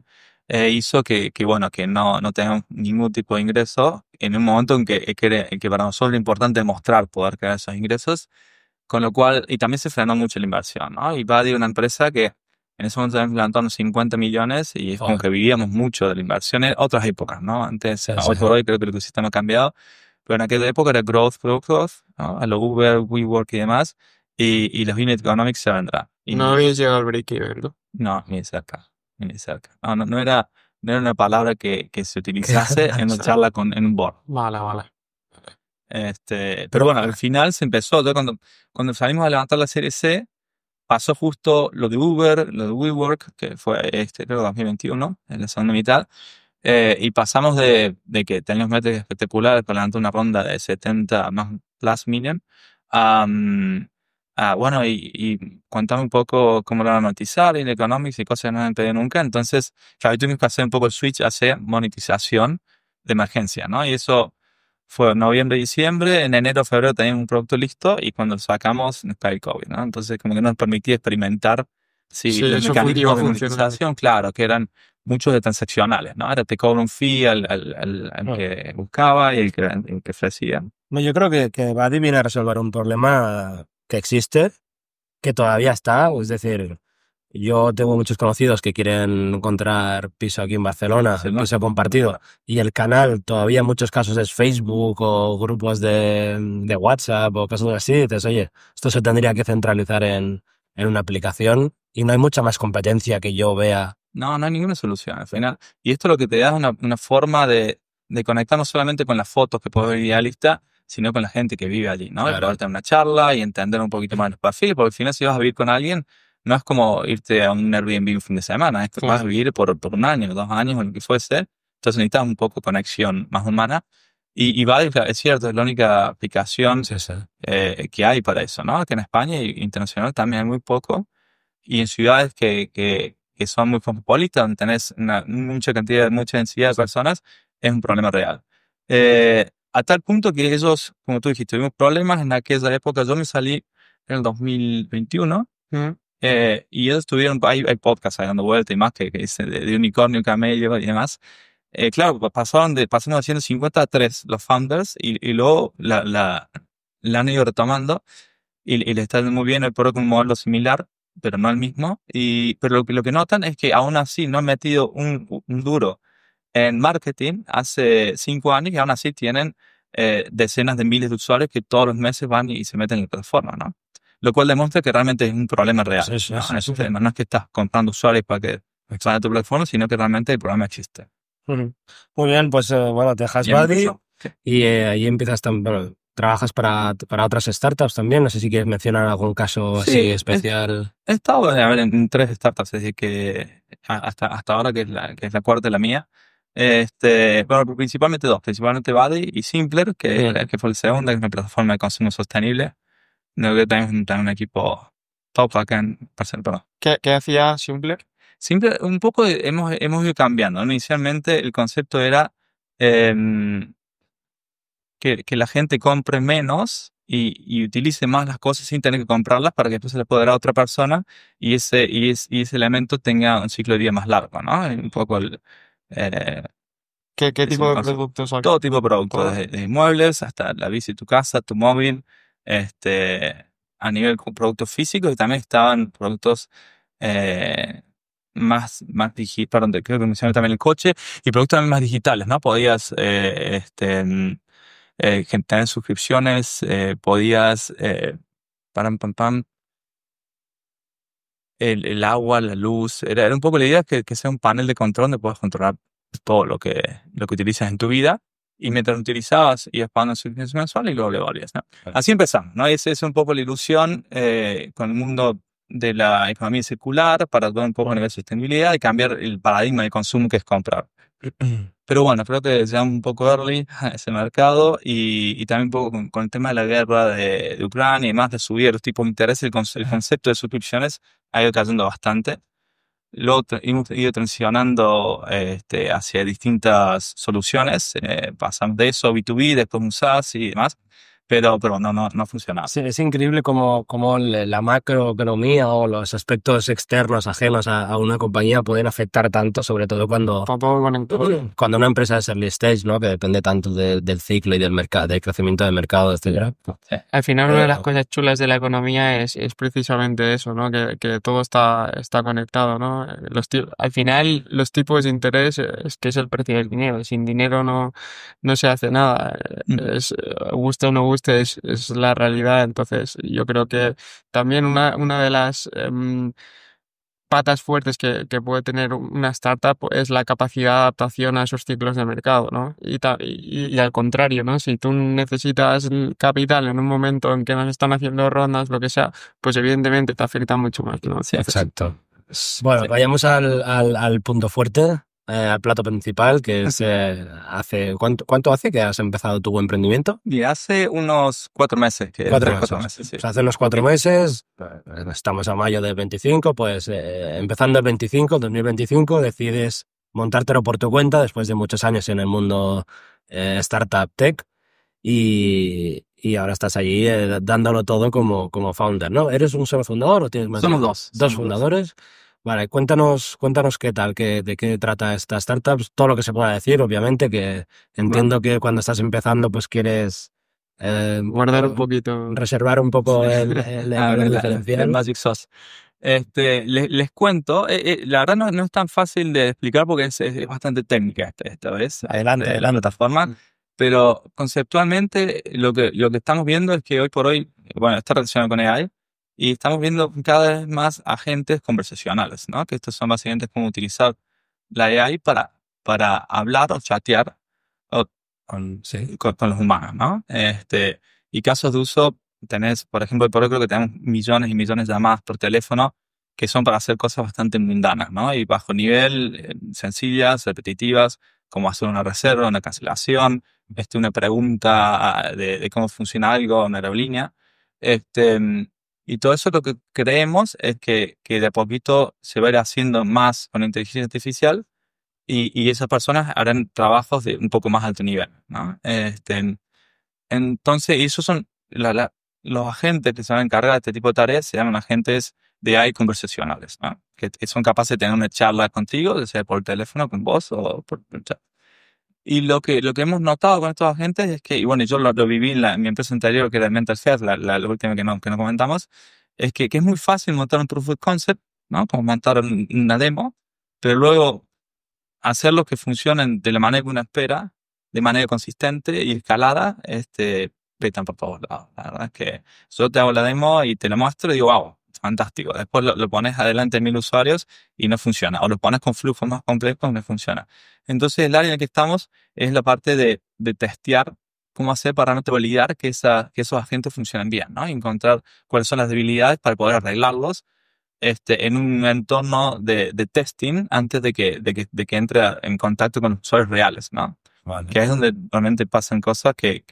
hizo bueno, que no tengamos ningún tipo de ingreso en un momento en que para nosotros era importante mostrar poder crear esos ingresos, con lo cual, y también se frenó mucho la inversión, ¿no? Y Buddy, una empresa que en ese momento habíamos levantado 50 millones y es como Joder. que vivíamos mucho de la inversión en otras épocas, ¿no? Antes, Sí, hoy sí. por hoy creo que el ecosistema ha cambiado, pero en aquella época era growth, ¿no? A lo Uber, WeWork y demás, y los unit economics se vendrán. Y No habéis llegado al break-even, ¿no? no, ni de cerca, ni de cerca. No era una palabra que se utilizase en una charla en un board. Vale. Pero bueno, al final se empezó, cuando salimos a levantar la serie C, pasó justo lo de Uber, lo de WeWork, que fue creo 2021, en la segunda mitad, y pasamos de que teníamos metas espectaculares para levantar una ronda de 70 más plus million, bueno, y contame un poco cómo lo van a monetizar, y el economics y cosas que no han pedido nunca. Entonces, claro, tuvimos que hacer un poco el switch hacia monetización de emergencia, ¿no? Y eso fue noviembre, diciembre, en enero, febrero teníamos un producto listo y cuando lo sacamos nos cae el COVID, ¿no? Entonces como que nos permitía experimentar Sí, los eso mecanismos de iba funcionando. monetización, claro, que eran muchos de transaccionales, ¿no? Ahora te cobra un fee al Ah. que buscaba y el que ofrecía. No, yo creo que Buddy viene a resolver un problema que existe, que todavía está. Es decir, yo tengo muchos conocidos que quieren encontrar piso aquí en Barcelona, piso compartido, y el canal todavía en muchos casos es Facebook o grupos de WhatsApp o cosas así. Y dices, oye, esto se tendría que centralizar en una aplicación y no hay mucha más competencia que yo vea. No hay ninguna solución al final. Y esto lo que te da es una forma de conectar no solamente con las fotos que puedes ver idealista, sino con la gente que vive allí, ¿no? Claro. Y poder tener una charla y entender un poquito más los perfiles, porque al final si vas a vivir con alguien, no es como irte a un Airbnb un fin de semana, es que Claro. vas a vivir por 1 año, 2 años, o lo que fuese. Entonces necesitas un poco de conexión más humana. Y Buddy, claro, es cierto, es la única aplicación que hay para eso, ¿no? Que en España y internacional también hay muy poco. Y en ciudades que son muy cosmopolitas, donde tenés mucha densidad de personas, es un problema real. A tal punto que ellos, como tú dijiste, tuvimos problemas en aquella época. Yo me salí en el 2021 Mm. y ellos tuvieron, hay podcasts ahí dando vuelta y más que dicen de unicornio, camello y demás. Claro, pasaron de 150 a 3 los founders y luego la han ido retomando y le está yendo muy bien el producto, un modelo similar, pero no el mismo. Pero lo que notan es que aún así no han metido un duro en marketing hace 5 años y aún así tienen decenas de miles de usuarios que todos los meses van y se meten en la plataforma, ¿no? Lo cual demuestra que realmente es un problema real. Sí, ¿no? sí, En ese sí. tema. No es que estás comprando usuarios para que vayan a tu plataforma, sino que realmente el problema existe. Ujú. Muy bien, pues bueno, te dejas Bien, Buddy eso. y ahí empiezas también. Trabajas para otras startups también. No sé si quieres mencionar algún caso Sí, así especial. He estado a ver, en 3 startups, desde que hasta ahora, que es la cuarta de la mía. Bueno, principalmente 2, principalmente Buddy y Simpler, que fue el segundo, que es una plataforma de consumo sostenible. Luego que tenemos un equipo top acá en Barcelona. ¿Qué hacía Simpler? Siempre un poco hemos ido cambiando, ¿no? Inicialmente el concepto era em, que la gente compre menos y utilice más las cosas sin tener que comprarlas para que después se las pueda dar a otra persona y ese elemento tenga un ciclo de vida más largo, ¿no? Un poco eh, ¿Qué es tipo un de concepto. productos hay? Todo tipo de productos, Todo. desde muebles hasta la bici, tu casa, tu móvil, a nivel con productos físicos y también estaban productos eh, más digitales, perdón, creo que mencioné también el coche y productos también más digitales, ¿no? Podías tener suscripciones, podías, pam, pam, el agua, la luz, era un poco la idea que sea un panel de control donde puedas controlar todo lo que utilizas en tu vida y mientras lo utilizabas ibas pagando suscripciones mensuales y luego le volvías, ¿no? Así empezamos, ¿no? Esa es un poco la ilusión con el mundo de la economía circular para todo un poco a nivel de sostenibilidad y cambiar el paradigma de consumo que es comprar. Pero bueno, creo que ya un poco early ese mercado y también un poco con el tema de la guerra de Ucrania y más de subir los tipos de interés, el concepto de suscripciones ha ido cayendo bastante. Luego hemos ido transicionando hacia distintas soluciones. Pasamos de eso a B2B, después un SaaS y demás, pero no ha funcionado. Sí, es increíble cómo la macroeconomía o los aspectos externos ajenos a una compañía pueden afectar tanto, sobre todo cuando una empresa es early stage, ¿no? Que depende tanto del ciclo y del mercado, del crecimiento del mercado, etcétera. Al final, una de las cosas chulas de la economía es precisamente eso, ¿no? Que todo está conectado, ¿no? Al final, los tipos de interés es que es el precio del dinero. Sin dinero no se hace nada. Guste o no guste, es la realidad. Entonces, yo creo que también una de las patas fuertes que puede tener una startup es la capacidad de adaptación a esos ciclos de mercado, ¿no? Y al contrario, ¿no? Si tú necesitas el capital en un momento en que nos están haciendo rondas, lo que sea, pues evidentemente te afecta mucho más, ¿no? Sí, exacto. Bueno, vayamos al punto fuerte, al plato principal, que es ¿cuánto hace que has empezado tu emprendimiento? Y hace unos 4 meses. Cuatro meses. Sí. O sea, hace unos 4 meses, estamos a mayo del 25, pues empezando el 2025, decides montártelo por tu cuenta después de muchos años en el mundo startup tech y ahora estás allí dándolo todo como founder, ¿no? ¿Eres un solo fundador o tienes más? Somos dos. Dos fundadores. Vale, cuéntanos qué tal, de qué trata esta startup, todo lo que se pueda decir, obviamente, que entiendo que cuando estás empezando pues quieres guardar un poquito, reservar un poco el Magic Sauce. Les cuento, la verdad no es tan fácil de explicar porque es bastante técnica esta vez. Adelante. La plataforma, pero conceptualmente lo que estamos viendo es que hoy por hoy, bueno, está relacionado con AI y estamos viendo cada vez más agentes conversacionales, ¿no? Que estos son básicamente como utilizar la AI para hablar o chatear o con los humanos, ¿no? Y casos de uso, tenés, por ejemplo, hoy por hoy creo que tenemos millones y millones de llamadas por teléfono que son para hacer cosas bastante mundanas, ¿no? Y bajo nivel, sencillas, repetitivas, como hacer una reserva, una cancelación, una pregunta de cómo funciona algo, una aerolínea. Y todo eso lo que creemos es que de a poquito se va a ir haciendo más con inteligencia artificial y esas personas harán trabajos de un poco más alto nivel, ¿no? Entonces, y esos son los agentes que se van a encargar de este tipo de tareas, se llaman agentes de AI conversacionales, ¿no? Que son capaces de tener una charla contigo, ya sea por teléfono, con vos o por chat. Y lo que hemos notado con estos agentes es que, y bueno, yo lo viví en mi empresa anterior, que era Mental Health, la última que no comentamos, es que es muy fácil montar un proof of concept, ¿no? Como montar una demo, pero luego hacerlos que funcionen de la manera que uno espera, de manera consistente y escalada, petan por todos lados. La verdad es que yo te hago la demo y te lo muestro y digo, wow, fantástico. Después lo pones adelante en 1000 usuarios y no funciona. O lo pones con flujos más complejos y no funciona. Entonces, el área en la que estamos es la parte de testear cómo hacer para realmente validar que esos agentes funcionen bien, ¿no? Y encontrar cuáles son las debilidades para poder arreglarlos en un entorno de testing antes de que entre en contacto con los usuarios reales, ¿no? Vale. Que es donde realmente pasan cosas que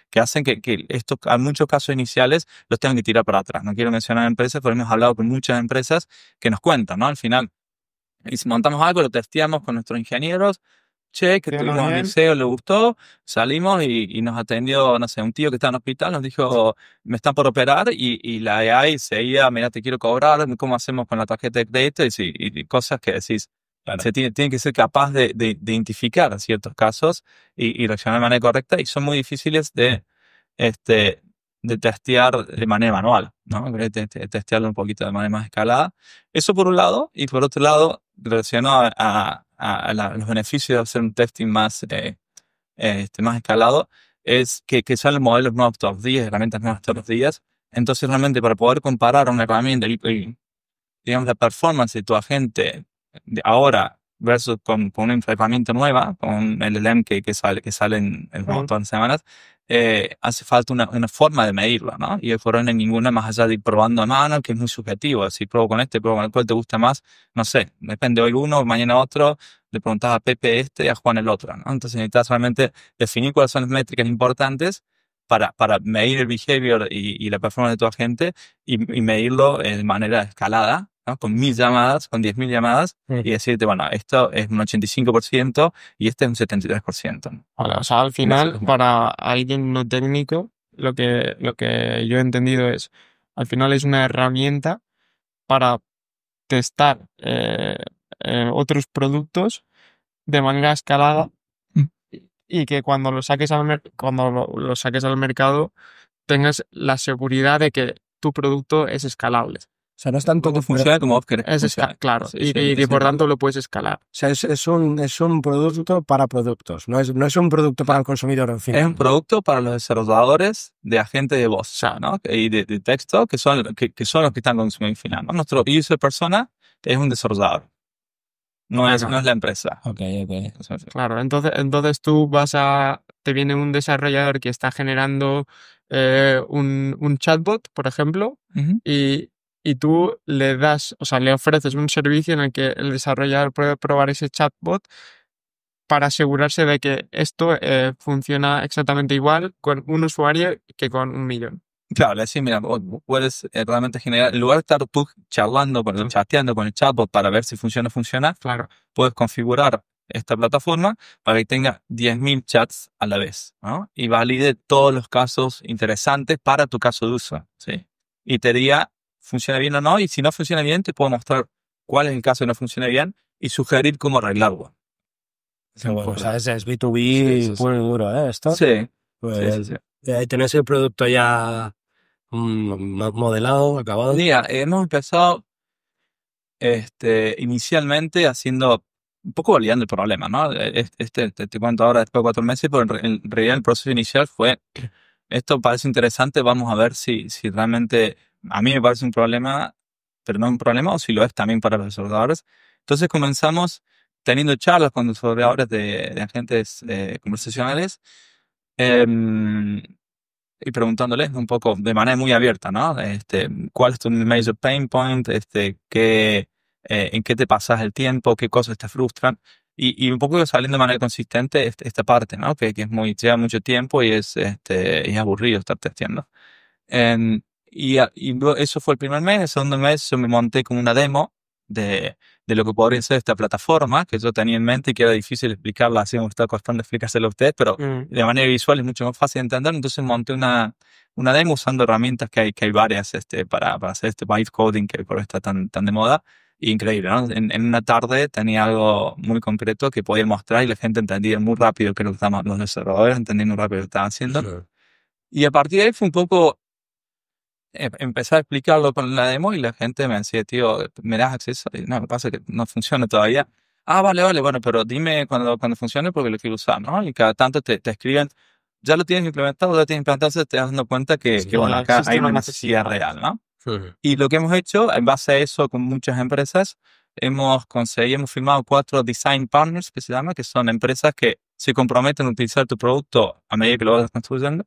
que hacen que estos, a muchos casos iniciales los tengan que tirar para atrás. No quiero mencionar empresas, pero hemos hablado con muchas empresas que nos cuentan, ¿no? Al final, y si montamos algo, lo testeamos con nuestros ingenieros. Che, que Funciona tuvimos el bien. liceo, le gustó, salimos y nos atendió, no sé, un tío que está en el hospital, nos dijo, me están por operar y la AI seguía, mira, te quiero cobrar, ¿cómo hacemos con la tarjeta de crédito? Y cosas que decís, Claro. se tiene que ser capaz de identificar ciertos casos y reaccionar de manera correcta y son muy difíciles este, de testear de manera manual, ¿no? Habría que testearlo un poquito de manera más escalada. Eso por un lado, y por otro lado, relacionado a los beneficios de hacer un testing más escalado, es que salen modelos nuevos todos los días, herramientas nuevas todos los días. Entonces, realmente, para poder comparar una herramienta, digamos, la performance de tu agente de ahora versus con una herramienta nueva, con un LLM que sale en todas las semanas, hace falta una forma de medirlo, ¿no? Y por ahora no hay ninguna más allá de ir probando a mano, que es muy subjetivo. Si pruebo con este, pruebo con el cual te gusta más, no sé, depende hoy uno, mañana otro, le preguntas a Pepe este y a Juan el otro, ¿no? Entonces necesitas realmente definir cuáles son las métricas importantes para medir el behavior y la performance de tu agente y medirlo de manera escalada, ¿no? Con 1000 llamadas, con 10.000 llamadas y decirte, bueno, esto es un 85% y este es un 73%. Vale, o sea, al final, para alguien no técnico, lo que yo he entendido es, al final es una herramienta para testar otros productos de manera escalada y que cuando lo saques lo saques al mercado tengas la seguridad de que tu producto es escalable. O sea, no es tanto Todo funciona como vos querés que Es funcione. claro, Sí, y sí, que sí. por tanto lo puedes escalar. O sea, es un producto para productos, no es un producto para el consumidor en fin. Es un producto para los desarrolladores de agentes de voz, ¿no? Y de texto, que son los que están consumiendo al final, ¿no? Nuestro user persona es un desarrollador. No es la empresa. Ok. Claro, entonces te viene un desarrollador que está generando un chatbot, por ejemplo, Ujú. y tú le das, o sea, le ofreces un servicio en el que el desarrollador puede probar ese chatbot para asegurarse de que esto funciona exactamente igual con un usuario que con 1.000.000. Claro, le decís, mira, vos puedes realmente generar, en lugar de estar tú chateando con el chatbot para ver si funciona o funciona, Claro. puedes configurar esta plataforma para que tenga 10.000 chats a la vez, ¿no? Y valide todos los casos interesantes para tu caso de uso, ¿sí? Y te diga, funciona bien o no, y si no funciona bien, te puedo mostrar cuál es el caso que no funciona bien y sugerir cómo arreglarlo. Bueno, o sea, es B2B Sí. puro y duro, ¿eh? Esto. Sí, Pues, sí. tenés el producto ya modelado, acabado. Mira, hemos empezado inicialmente haciendo un poco validando el problema, ¿no? Te cuento ahora después de 4 meses, pero en realidad el proceso inicial fue, esto parece interesante, vamos a ver si realmente, a mí me parece un problema, pero no un problema, o si lo es también para los desarrolladores. Entonces comenzamos teniendo charlas con desarrolladores de agentes conversacionales, em, y preguntándoles un poco de manera muy abierta, ¿no? ¿Cuál es tu major pain point? ¿En qué te pasas el tiempo? ¿Qué cosas te frustran? Y un poco saliendo de manera consistente esta parte, ¿no? Que lleva mucho tiempo y es aburrido estar testeando. Luego eso fue el primer mes. El segundo mes yo me monté con una demo de lo que podría ser esta plataforma que yo tenía en mente y que era difícil explicarla, así me está costando explicárselo a ustedes, pero de manera visual es mucho más fácil de entender. Entonces monté una demo usando herramientas que hay varias para hacer este vibe coding que por ahora está tan de moda. Increíble, ¿no? En una tarde tenía algo muy concreto que podía mostrar y la gente entendía muy rápido que los desarrolladores entendían muy rápido lo que estaban haciendo. Sí. Y a partir de ahí fue un poco empezar a explicarlo con la demo y la gente me decía, tío, ¿me das acceso? Y no, lo que pasa es que no funciona todavía. Ah, vale, bueno, pero dime cuando funcione porque lo quiero usar, ¿no? Y cada tanto te escriben, ya lo tienes implementado, te das dando cuenta que bueno, acá hay una necesidad real, ¿no? Sí. Y lo que hemos hecho, en base a eso, con muchas empresas, hemos firmado 4 design partners, que se llama, que son empresas que se comprometen a utilizar tu producto a medida que lo vas construyendo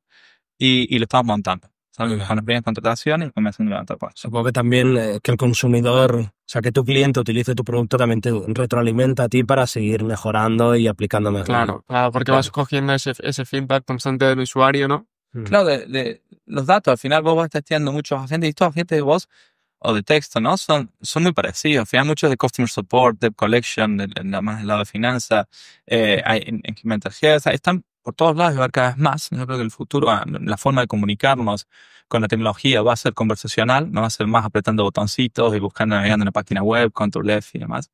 y lo estamos montando. Son las primeras contrataciones y comienzan a levantar pasos. Supongo que también que el consumidor, o sea, que tu cliente utilice tu producto también te retroalimenta a ti para seguir mejorando y aplicando mejor. Claro, porque vas cogiendo ese feedback constante del usuario, ¿no? Claro, de los datos, al final vos vas testeando muchos agentes y estos agentes de voz o de texto, ¿no? Son muy parecidos. Al final muchos de Customer Support, Debt Collection, más del lado de finanzas, hay en Mental Health, están por todos lados y va a haber cada vez más. Yo creo que el futuro, la forma de comunicarnos con la tecnología va a ser conversacional, no va a ser más apretando botoncitos y buscando, navegando en la página web, Control F y demás.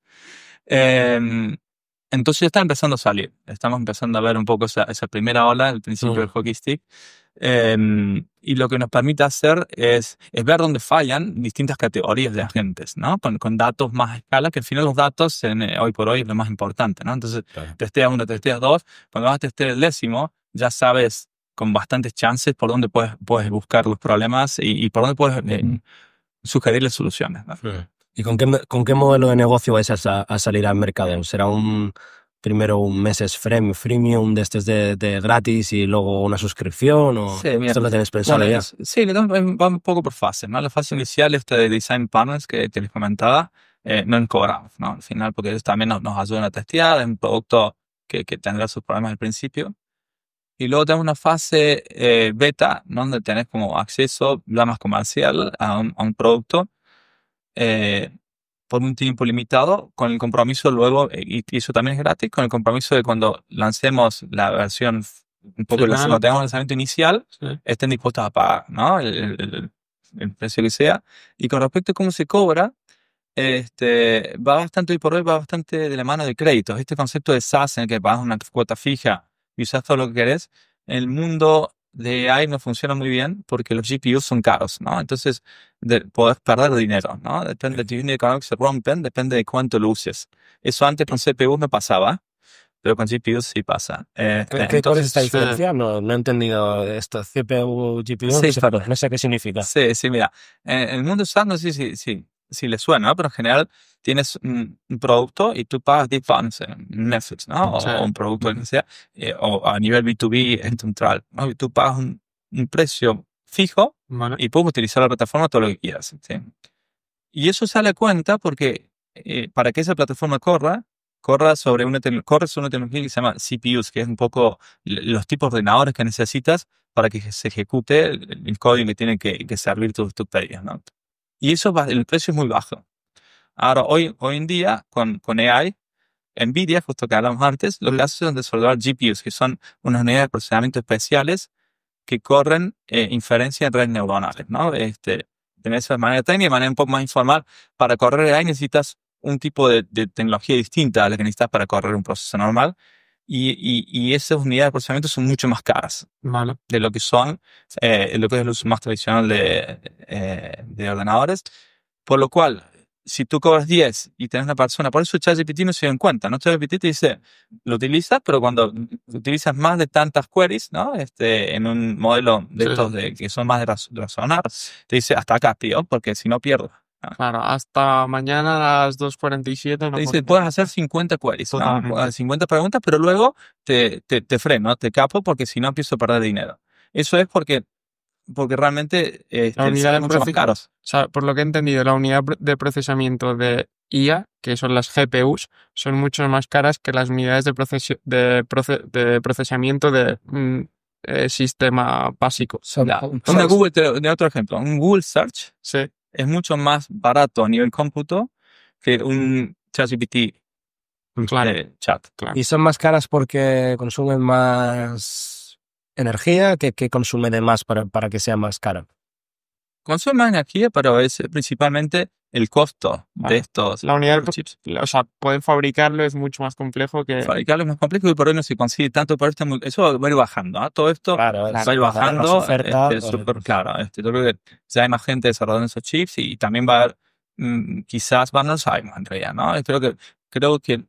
Entonces ya está empezando a salir. Estamos empezando a ver un poco esa primera ola, el principio del hockey stick. Y lo que nos permite hacer es ver dónde fallan distintas categorías de agentes, ¿no? Con datos más a escala, que al final los datos hoy por hoy es lo más importante, ¿no? Entonces, testeas uno, testeas dos. Cuando vas a testear el 10º, ya sabes con bastantes chances por dónde puedes buscar los problemas y por dónde puedes sugerirles soluciones, ¿no? ¿Y con qué modelo de negocio vais a salir al mercado? ¿Será primero un meses freemium de estos de gratis y luego una suscripción? ¿O sí, mira, esto lo tenéis pensado ya? Sí, va un poco por fases, ¿no? La fase inicial de Design Partners que les comentaba, no cobramos, ¿no? Al final, porque ellos también nos ayudan a testear, es un producto que tendrá sus problemas al principio. Y luego tenemos una fase beta, ¿no? Donde tenés como acceso ya más comercial a un producto por un tiempo limitado, con el compromiso luego, y eso también es gratis, con el compromiso de cuando lancemos la versión, un poco cuando tengamos el lanzamiento inicial, estén dispuestos a pagar, ¿no? El precio que sea. Y con respecto a cómo se cobra, va bastante, hoy por hoy, va bastante de la mano de créditos. Este concepto de SaaS en el que pagas una cuota fija y usas todo lo que querés, en el mundo de AI no funciona muy bien porque los GPUs son caros, ¿no? Entonces, podés perder dinero, ¿no? Depende de tu unit economics, se rompen, depende de cuánto lo uses. Eso antes con CPU me pasaba, pero con GPUs sí pasa. ¿Cuál es esta diferencia? No he entendido esto. CPU, GPU, sí, no sé qué significa. Sí, mira. En el mundo SaaS no sé si le suena, ¿no? Pero en general tienes un producto y tú pagas 10 pounds en Netflix, ¿no? O un producto que sea, o a nivel B2B es neutral, ¿no? Y tú pagas un precio fijo y puedes utilizar la plataforma todo lo que quieras, ¿sí? Y eso sale a cuenta porque para que esa plataforma corre sobre una tecnología que se llama CPUs, que es un poco los tipos de ordenadores que necesitas para que se ejecute el código que tiene que servir tus pedidos, ¿no? Y el precio es muy bajo. Ahora, hoy en día, con AI, NVIDIA, justo que hablamos antes, lo que hace es desarrollar GPUs, que son unas unidades de procesamiento especiales que corren inferencia en redes neuronales, ¿no? De esa manera técnica, de manera un poco más informal. Para correr AI necesitas un tipo de tecnología distinta a la que necesitas para correr un proceso normal. Y esas unidades de procesamiento son mucho más caras de lo que son, lo que es el uso más tradicional de ordenadores. Por lo cual, si tú cobras 10 y tenés una persona, por eso ChatGPT no se dio en cuenta, ¿no? ChatGPT te dice, lo utilizas, pero cuando utilizas más de tantas queries, ¿no? En un modelo de estos que son más de razonar, te dice, hasta acá, tío, porque si no pierdo. Claro, hasta mañana a las 2:47 no. Dice, puedes hacer 50 queries, ¿no? 50 preguntas, pero luego te freno, te capo, porque si no empiezo a perder dinero. Eso es porque realmente son mucho más caros. O sea, por lo que he entendido, la unidad de procesamiento de IA, que son las GPUs, son mucho más caras que las unidades de procesamiento de sistema básico. Google, de otro ejemplo, un Google Search es mucho más barato a nivel cómputo que un ChatGPT chat. ¿Y son más caras porque consumen más energía? ¿Qué consume de más para que sea más cara? Consume más energía, pero es principalmente el costo de estos la unidad de chips. O sea, poder fabricarlo es mucho más complejo que... Fabricarlo es más complejo y por hoy no se consigue tanto, pero eso va a ir bajando, ¿eh? Todo esto va a ir bajando. Súper claro. Yo creo que ya hay más gente desarrollando esos chips y también va a haber, quizás, no lo sabemos en realidad, ¿no? Creo que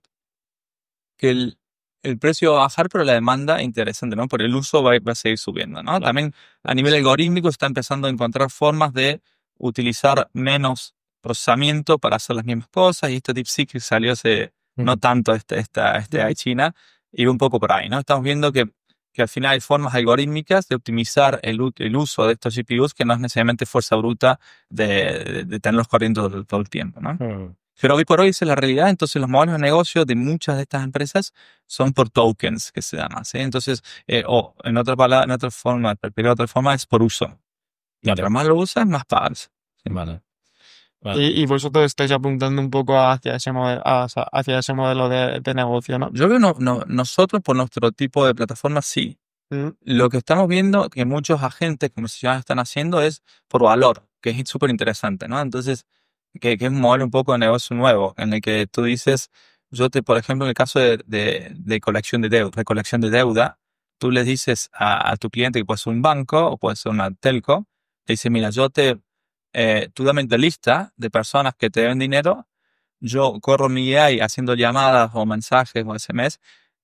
el precio va a bajar, pero la demanda interesante, ¿no? Por el uso va a seguir subiendo, ¿no? Claro. También a nivel algorítmico se está empezando a encontrar formas de utilizar menos procesamiento para hacer las mismas cosas, y esto DeepSeek que salió hace no tanto AI China, y un poco por ahí, ¿no? Estamos viendo que al final hay formas algorítmicas de optimizar el uso de estos GPUs que no es necesariamente fuerza bruta de tenerlos corriendo todo el tiempo, ¿no? Pero hoy por hoy esa es la realidad, entonces los modelos de negocio de muchas de estas empresas son por tokens, que se llama, ¿sí? Entonces, o en otra palabra, en otra forma, de otra forma es por uso. Mientras más lo usas, más pagas. ¿Sí? Vale. Vale. Y vosotros estáis apuntando un poco hacia ese modelo, hacia ese modelo de negocio, ¿no? Yo creo que nosotros, por nuestro tipo de plataforma, sí. Mm. Lo que estamos viendo que muchos agentes comerciales están haciendo es por valor, que es súper interesante, ¿no? Entonces, que es un modelo un poco de negocio nuevo, en el que tú dices, por ejemplo, en el caso de colección de deuda, recolección de deuda, tú le dices a tu cliente, que puede ser un banco o puede ser una telco, le dices, mira, tú dame la lista de personas que te deben dinero, yo corro mi AI haciendo llamadas o mensajes o SMS,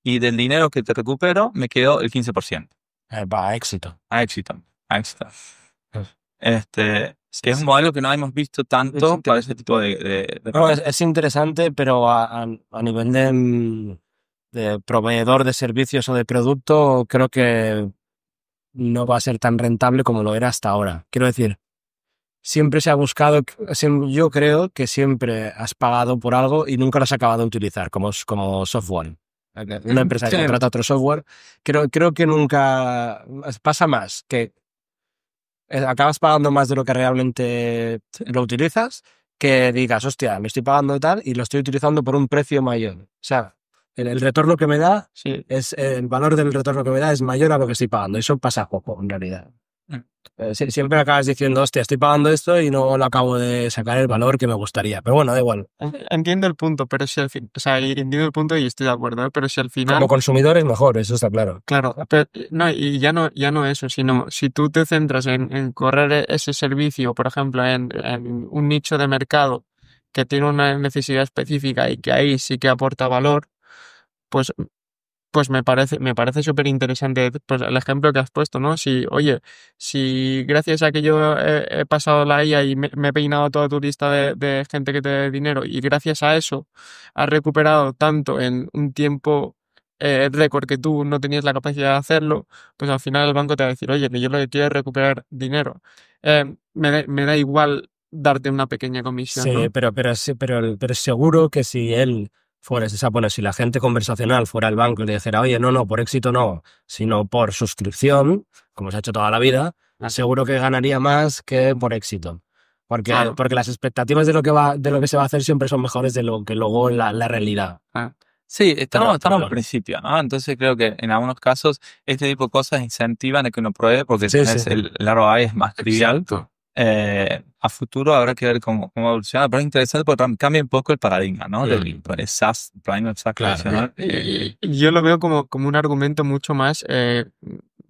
y del dinero que te recupero me quedo el 15%. Va, éxito. A éxito, a éxito. Pues, Es un modelo que no hemos visto tanto para ese tipo de no, es interesante, pero a nivel de proveedor de servicios o de producto, creo que no va a ser tan rentable como lo era hasta ahora. Quiero decir, siempre se ha buscado, yo creo que siempre has pagado por algo y nunca lo has acabado de utilizar como software. Una empresa que Sí. contrata otro software, creo que nunca pasa más, que acabas pagando más de lo que realmente lo utilizas, que digas, hostia, me estoy pagando tal y lo estoy utilizando por un precio mayor. O sea, el retorno que me da, Sí. el valor del retorno que me da es mayor a lo que estoy pagando. Eso pasa poco, en realidad. Siempre acabas diciendo, hostia, estoy pagando esto y no lo acabo de sacar el valor que me gustaría. Pero bueno, da igual. Entiendo el punto, pero si al fin, o sea, entiendo el punto y estoy de acuerdo, ¿eh? Pero si al final, Como consumidor es mejor, eso está claro. claro, pero no, y ya no eso, sino si tú te centras en correr ese servicio, por ejemplo, en un nicho de mercado que tiene una necesidad específica y que ahí sí que aporta valor, pues me parece súper interesante pues, el ejemplo que has puesto, ¿no? Si gracias a que yo he pasado la IA y me he peinado toda tu lista de gente que te dé dinero y gracias a eso has recuperado tanto en un tiempo récord que tú no tenías la capacidad de hacerlo, pues al final el banco te va a decir, oye, que yo lo que quiero es recuperar dinero. Me da igual darte una pequeña comisión, Sí, ¿no? pero seguro que si él fuera, bueno, si la gente conversacional fuera al banco y le dijera, oye, no, por éxito no, sino por suscripción, como se ha hecho toda la vida, seguro que ganaría más que por éxito. Claro. Porque las expectativas de lo que se va a hacer siempre son mejores de lo que luego la realidad. Sí, estamos Pero- al principio, ¿no? Entonces creo que en algunos casos este tipo de cosas incentivan a que uno pruebe porque Sí, entonces sí. el ROI es más trivial. Exacto. A futuro habrá que ver cómo evoluciona, pero es interesante porque cambia un poco el paradigma, ¿no? Del SaaS, Prime SaaS Claro. tradicional. Y yo lo veo como un argumento mucho más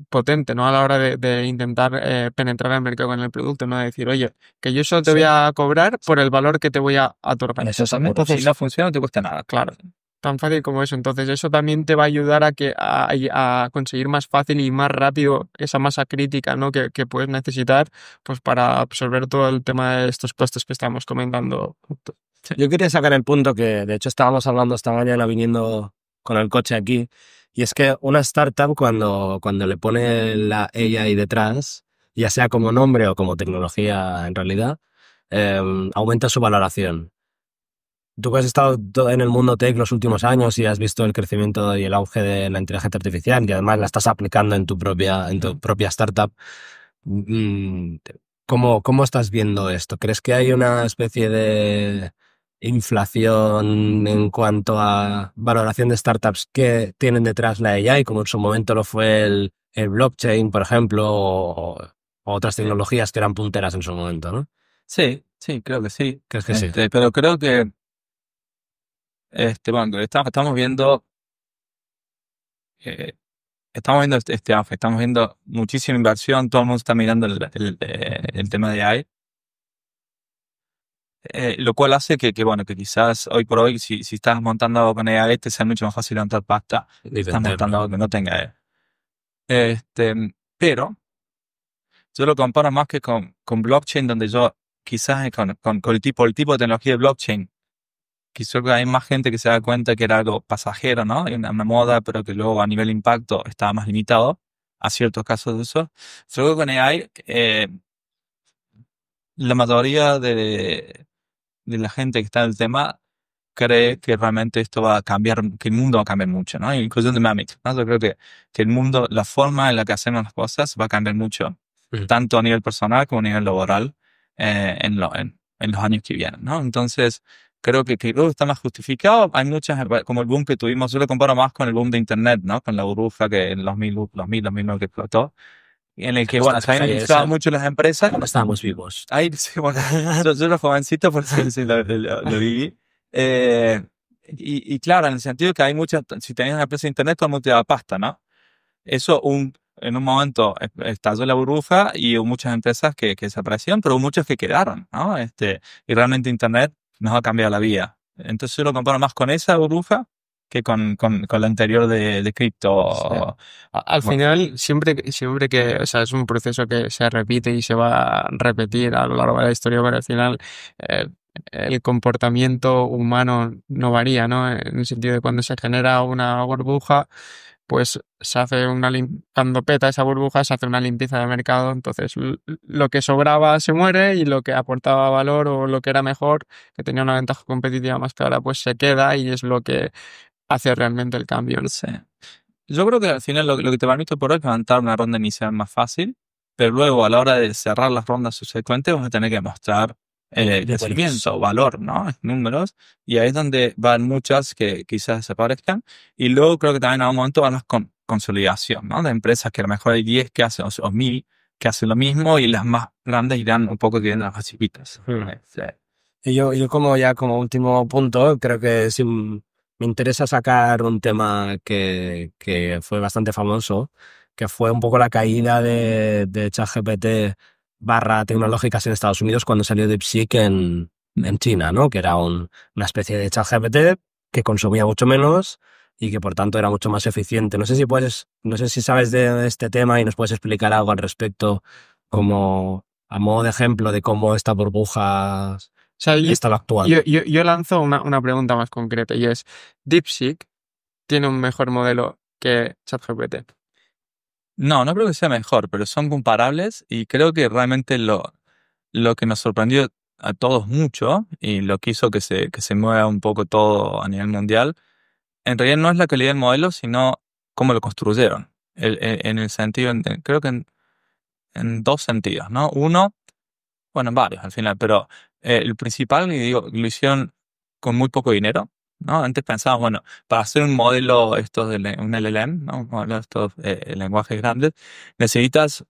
potente, ¿no? A la hora de intentar penetrar el mercado con el producto, ¿no? De decir, oye, que yo solo te voy a cobrar por el valor que te voy a otorgar. Exactamente. Entonces, Si no funciona, no te cuesta nada. claro, tan fácil como eso. Entonces, eso también te va a ayudar a conseguir más fácil y más rápido esa masa crítica, ¿no? Que puedes necesitar, pues, para absorber todo el tema de estos costes que estamos comentando. Yo quería sacar el punto que, de hecho, estábamos hablando esta mañana viniendo con el coche aquí, y es que una startup cuando le pone la AI detrás, ya sea como nombre o como tecnología en realidad, aumenta su valoración. Tú que has estado en el mundo tech los últimos años y has visto el crecimiento y el auge de la inteligencia artificial y además la estás aplicando en tu propia startup, mm, ¿cómo estás viendo esto? ¿Crees que hay una especie de inflación en cuanto a valoración de startups que tienen detrás la AI, como en su momento lo fue el blockchain, por ejemplo, o otras tecnologías que eran punteras en su momento, ¿no? Sí, creo que sí. ¿Crees que sí? Pero creo que bueno, estamos viendo eh, este auge, estamos viendo muchísima inversión, todo el mundo está mirando el tema de AI, lo cual hace bueno, que quizás hoy por hoy, si estás montando algo con AI, te sea mucho más fácil levantar pasta si estás montando algo que no tenga AI. Pero yo lo comparo más que con blockchain, donde yo quizás con el tipo de tecnología de blockchain, quizás hay más gente que se da cuenta que era algo pasajero, ¿no? Y una moda, pero que luego a nivel impacto estaba más limitado a ciertos casos de uso. Luego con AI, la mayoría de la gente que está en el tema cree que realmente esto va a cambiar, que el mundo va a cambiar mucho, ¿no? Inclusión de Mammoth, ¿no? Yo creo que el mundo, la forma en la que hacemos las cosas va a cambiar mucho, tanto a nivel personal como a nivel laboral, en los años que vienen, ¿no? Entonces, creo que está más justificado. Hay muchas, como el boom que tuvimos, yo lo comparo más con el boom de Internet, ¿no? Con la burbuja que en los 2009 que explotó, en el que, bueno, se han beneficiado mucho las empresas. No estábamos vivos. Ahí, sí, bueno, yo era jovencito, por eso sí, lo viví. Y claro, en el sentido que hay muchas, si tenías una empresa de Internet, todo el mundo te daba pasta, ¿no? Eso en un momento estalló la burbuja y hubo muchas empresas que desaparecieron, pero hubo muchas que quedaron, ¿no? Y realmente Internet nos ha cambiado la vida. Entonces yo lo comparo más con esa burbuja que con la anterior de cripto. Sí. Al final, siempre que, o sea, es un proceso que se repite y se va a repetir a lo largo de la historia, pero al final eh, el comportamiento humano no varía, ¿no? En el sentido de cuando se genera una burbuja, pues se hace cuando peta esa burbuja, se hace una limpieza de mercado, entonces lo que sobraba se muere y lo que aportaba valor o lo que era mejor, que tenía una ventaja competitiva más clara, pues se queda y es lo que hace realmente el cambio, ¿no? Sí. Yo creo que al final lo que te permite por hoy es levantar una ronda inicial más fácil, pero luego a la hora de cerrar las rondas subsecuentes vas a tener que mostrar crecimiento, valor, ¿no? Números, y ahí es donde van muchas que quizás desaparezcan, y luego creo que también a un momento van las consolidación, ¿no? De empresas que a lo mejor hay 10 que hacen, o 1000 que hacen lo mismo, y las más grandes irán un poco viendo las chiquitas. Sí. Y yo como último punto, creo que sí, me interesa sacar un tema que fue bastante famoso, que fue un poco la caída de ChatGPT barra tecnológicas en Estados Unidos cuando salió DeepSeek en China, ¿no? Que era una especie de ChatGPT que consumía mucho menos y que por tanto era mucho más eficiente. No sé si sabes de este tema y nos puedes explicar algo al respecto, como a modo de ejemplo de cómo esta burbuja O sea, estaba actual. yo lanzo una pregunta más concreta y es, ¿DeepSeek tiene un mejor modelo que ChatGPT? No creo que sea mejor, pero son comparables y creo que realmente lo que nos sorprendió a todos mucho y lo que hizo que se mueva un poco todo a nivel mundial, en realidad no es la calidad del modelo, sino cómo lo construyeron. En el sentido, creo que en dos sentidos, ¿no? Uno, bueno, en varios al final, pero el principal, y digo, lo hicieron con muy poco dinero, ¿no? Antes pensábamos, bueno, para hacer un modelo estos un LLM, ¿no? Un modelo de estos lenguajes grandes, necesitas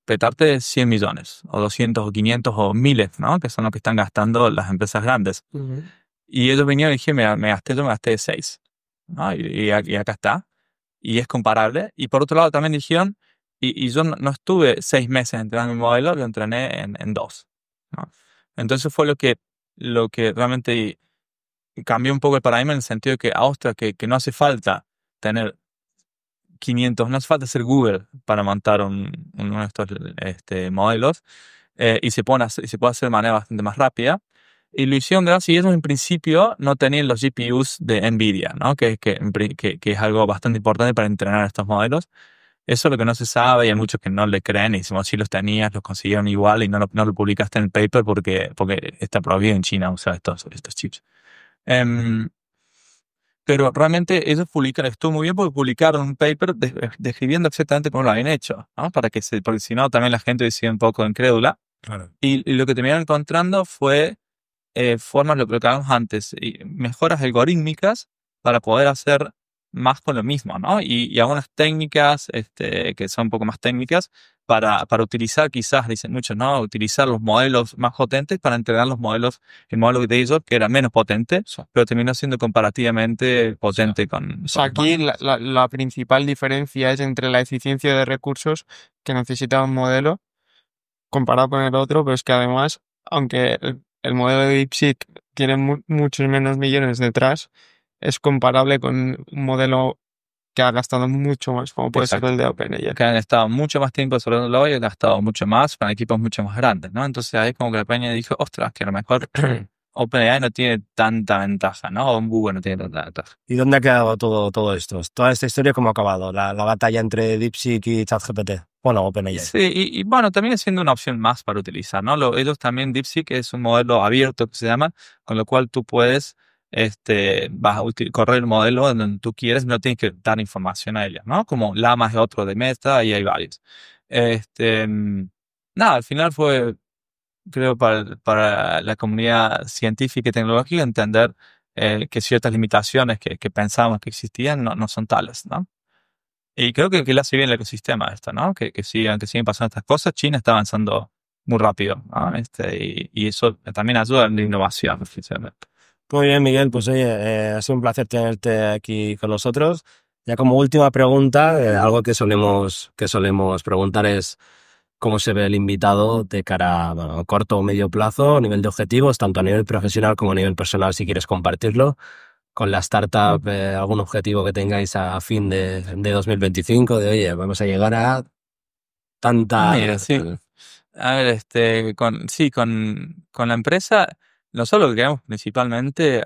petarte 100 millones, o 200, o 500, o miles, ¿no? Que son los que están gastando las empresas grandes. Y ellos vinieron y dijeron, mira, me gasté 6, ¿no? Y acá está. Y es comparable. Y por otro lado también dijeron, y yo no estuve 6 meses entrenando mi modelo, lo entrené en 2, ¿no? Entonces fue lo que realmente cambió un poco el paradigma en el sentido de que, ostras, que no hace falta tener 500, no hace falta ser Google para montar uno de estos modelos, y se puede hacer de manera bastante más rápida. Y lo hicieron gracias, y ellos en principio no tenían los GPUs de NVIDIA, ¿no? Que es algo bastante importante para entrenar estos modelos. Eso es lo que no se sabe y hay muchos que no le creen y decimos, si los tenías, los consiguieron igual y no lo publicaste en el paper porque está prohibido en China usar estos chips. Pero realmente ellos estuvo muy bien porque publicaron un paper describiendo exactamente cómo lo habían hecho, ¿no? Porque si no también la gente decía un poco incrédula. Claro. Y lo que terminaron encontrando fue formas, lo que hablábamos antes, y mejoras algorítmicas para poder hacer más con lo mismo, ¿no? Y algunas técnicas que son un poco más técnicas para utilizar, quizás dicen muchos, ¿no? Utilizar los modelos más potentes para entrenar el modelo de ellos que era menos potente, pero terminó siendo comparativamente potente con... O sea, aquí la principal diferencia es entre la eficiencia de recursos que necesita un modelo comparado con el otro, pero es que además, aunque el modelo de DeepSeek tiene muchos menos millones detrás, es comparable con un modelo que ha gastado mucho más, como puede ser el de OpenAI. Que han estado mucho más tiempo desarrollándolo y han gastado mucho más para equipos mucho más grandes, ¿no? Entonces ahí como que la peña dijo, ostras, que a lo mejor OpenAI no tiene tanta ventaja, ¿no? O Google no tiene tanta ventaja. ¿Y dónde ha quedado todo esto? Toda esta historia, ¿cómo ha acabado? La batalla entre DeepSeek y ChatGPT. Bueno, OpenAI. Sí, y bueno, también siendo una opción más para utilizar, ¿no? Ellos también, DeepSeek es un modelo abierto que se llama, con lo cual tú puedes, vas a correr el modelo en donde tú quieres, no tienes que dar información a ella, ¿no? Como Llama es otro de Meta y hay varios. Nada, al final fue, creo, para la comunidad científica y tecnológica entender que ciertas limitaciones que pensábamos que existían no son tales, ¿no? Y creo que le hace bien el ecosistema esto, ¿no? Que siguen pasando estas cosas. China está avanzando muy rápido, ¿no? Y eso también ayuda en la innovación, oficialmente. Muy bien, Miguel. Pues oye, ha sido un placer tenerte aquí con nosotros. Ya como última pregunta, algo que solemos preguntar es cómo se ve el invitado de cara a corto o medio plazo, a nivel de objetivos, tanto a nivel profesional como a nivel personal, si quieres compartirlo. Con la startup, algún objetivo que tengáis a fin de 2025, de oye, vamos a llegar a tanta... Mira, sí. A ver, con la empresa, nosotros lo que queremos principalmente,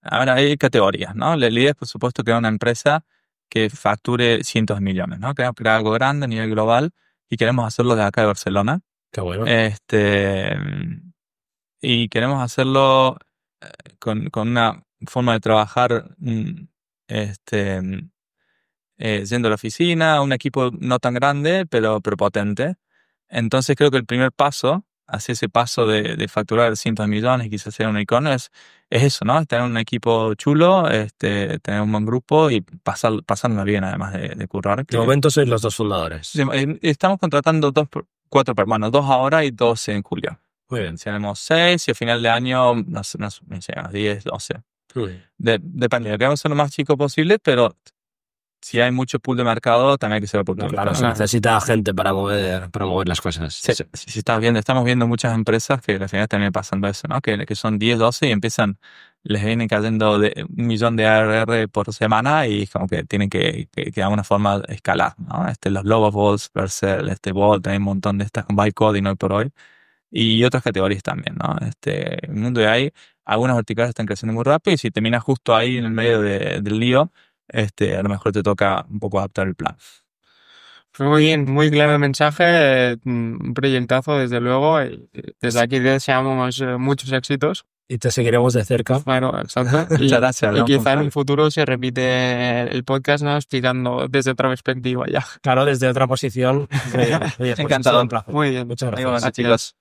a ver, hay categorías, ¿no? La idea es, por supuesto, crear una empresa que facture cientos de millones, ¿no? Queremos crear algo grande a nivel global y queremos hacerlo desde acá de Barcelona. Qué bueno. Y queremos hacerlo con una forma de trabajar, yendo a la oficina, un equipo no tan grande, pero potente. Entonces creo que el primer paso, hacia ese paso de facturar cientos de millones y quizás ser un unicornio, es eso, ¿no? Tener un equipo chulo, tener un buen grupo y pasarnos bien, además de currar. De momento sois los dos fundadores. Sí, estamos contratando 4 hermanos, 2 ahora y 2 en julio. Muy bien. Tenemos 6 y a final de año, no sé, 10, 12. Depende, queremos ser lo más chico posible, pero si hay mucho pool de mercado, también hay que ser oportuno. Claro, se necesita gente para mover las cosas. Sí. Si estamos viendo muchas empresas que al final también pasando eso, ¿no? Que son 10, 12 y les vienen cayendo de 1 millón de ARR por semana y como que tienen que de alguna forma escalar, ¿no? Los Lovables, Vercel, Bolt, hay un montón de estas con Vibe Coding hoy por hoy. Y otras categorías también, ¿no? En el mundo de ahí, algunas verticales están creciendo muy rápido y si terminas justo ahí en el medio del lío, a lo mejor te toca un poco adaptar el plan. Pues muy bien, muy claro el mensaje, un proyectazo desde luego. Y desde aquí deseamos muchos éxitos. Y te seguiremos de cerca. Claro, exacto. Muchas gracias. Y quizá en un futuro se repite el podcast, ¿no? Explicando desde otra perspectiva ya. Claro, desde otra posición. Oye, Encantado. Un placer. Muy bien. Muchas gracias. Muy bueno, chicos.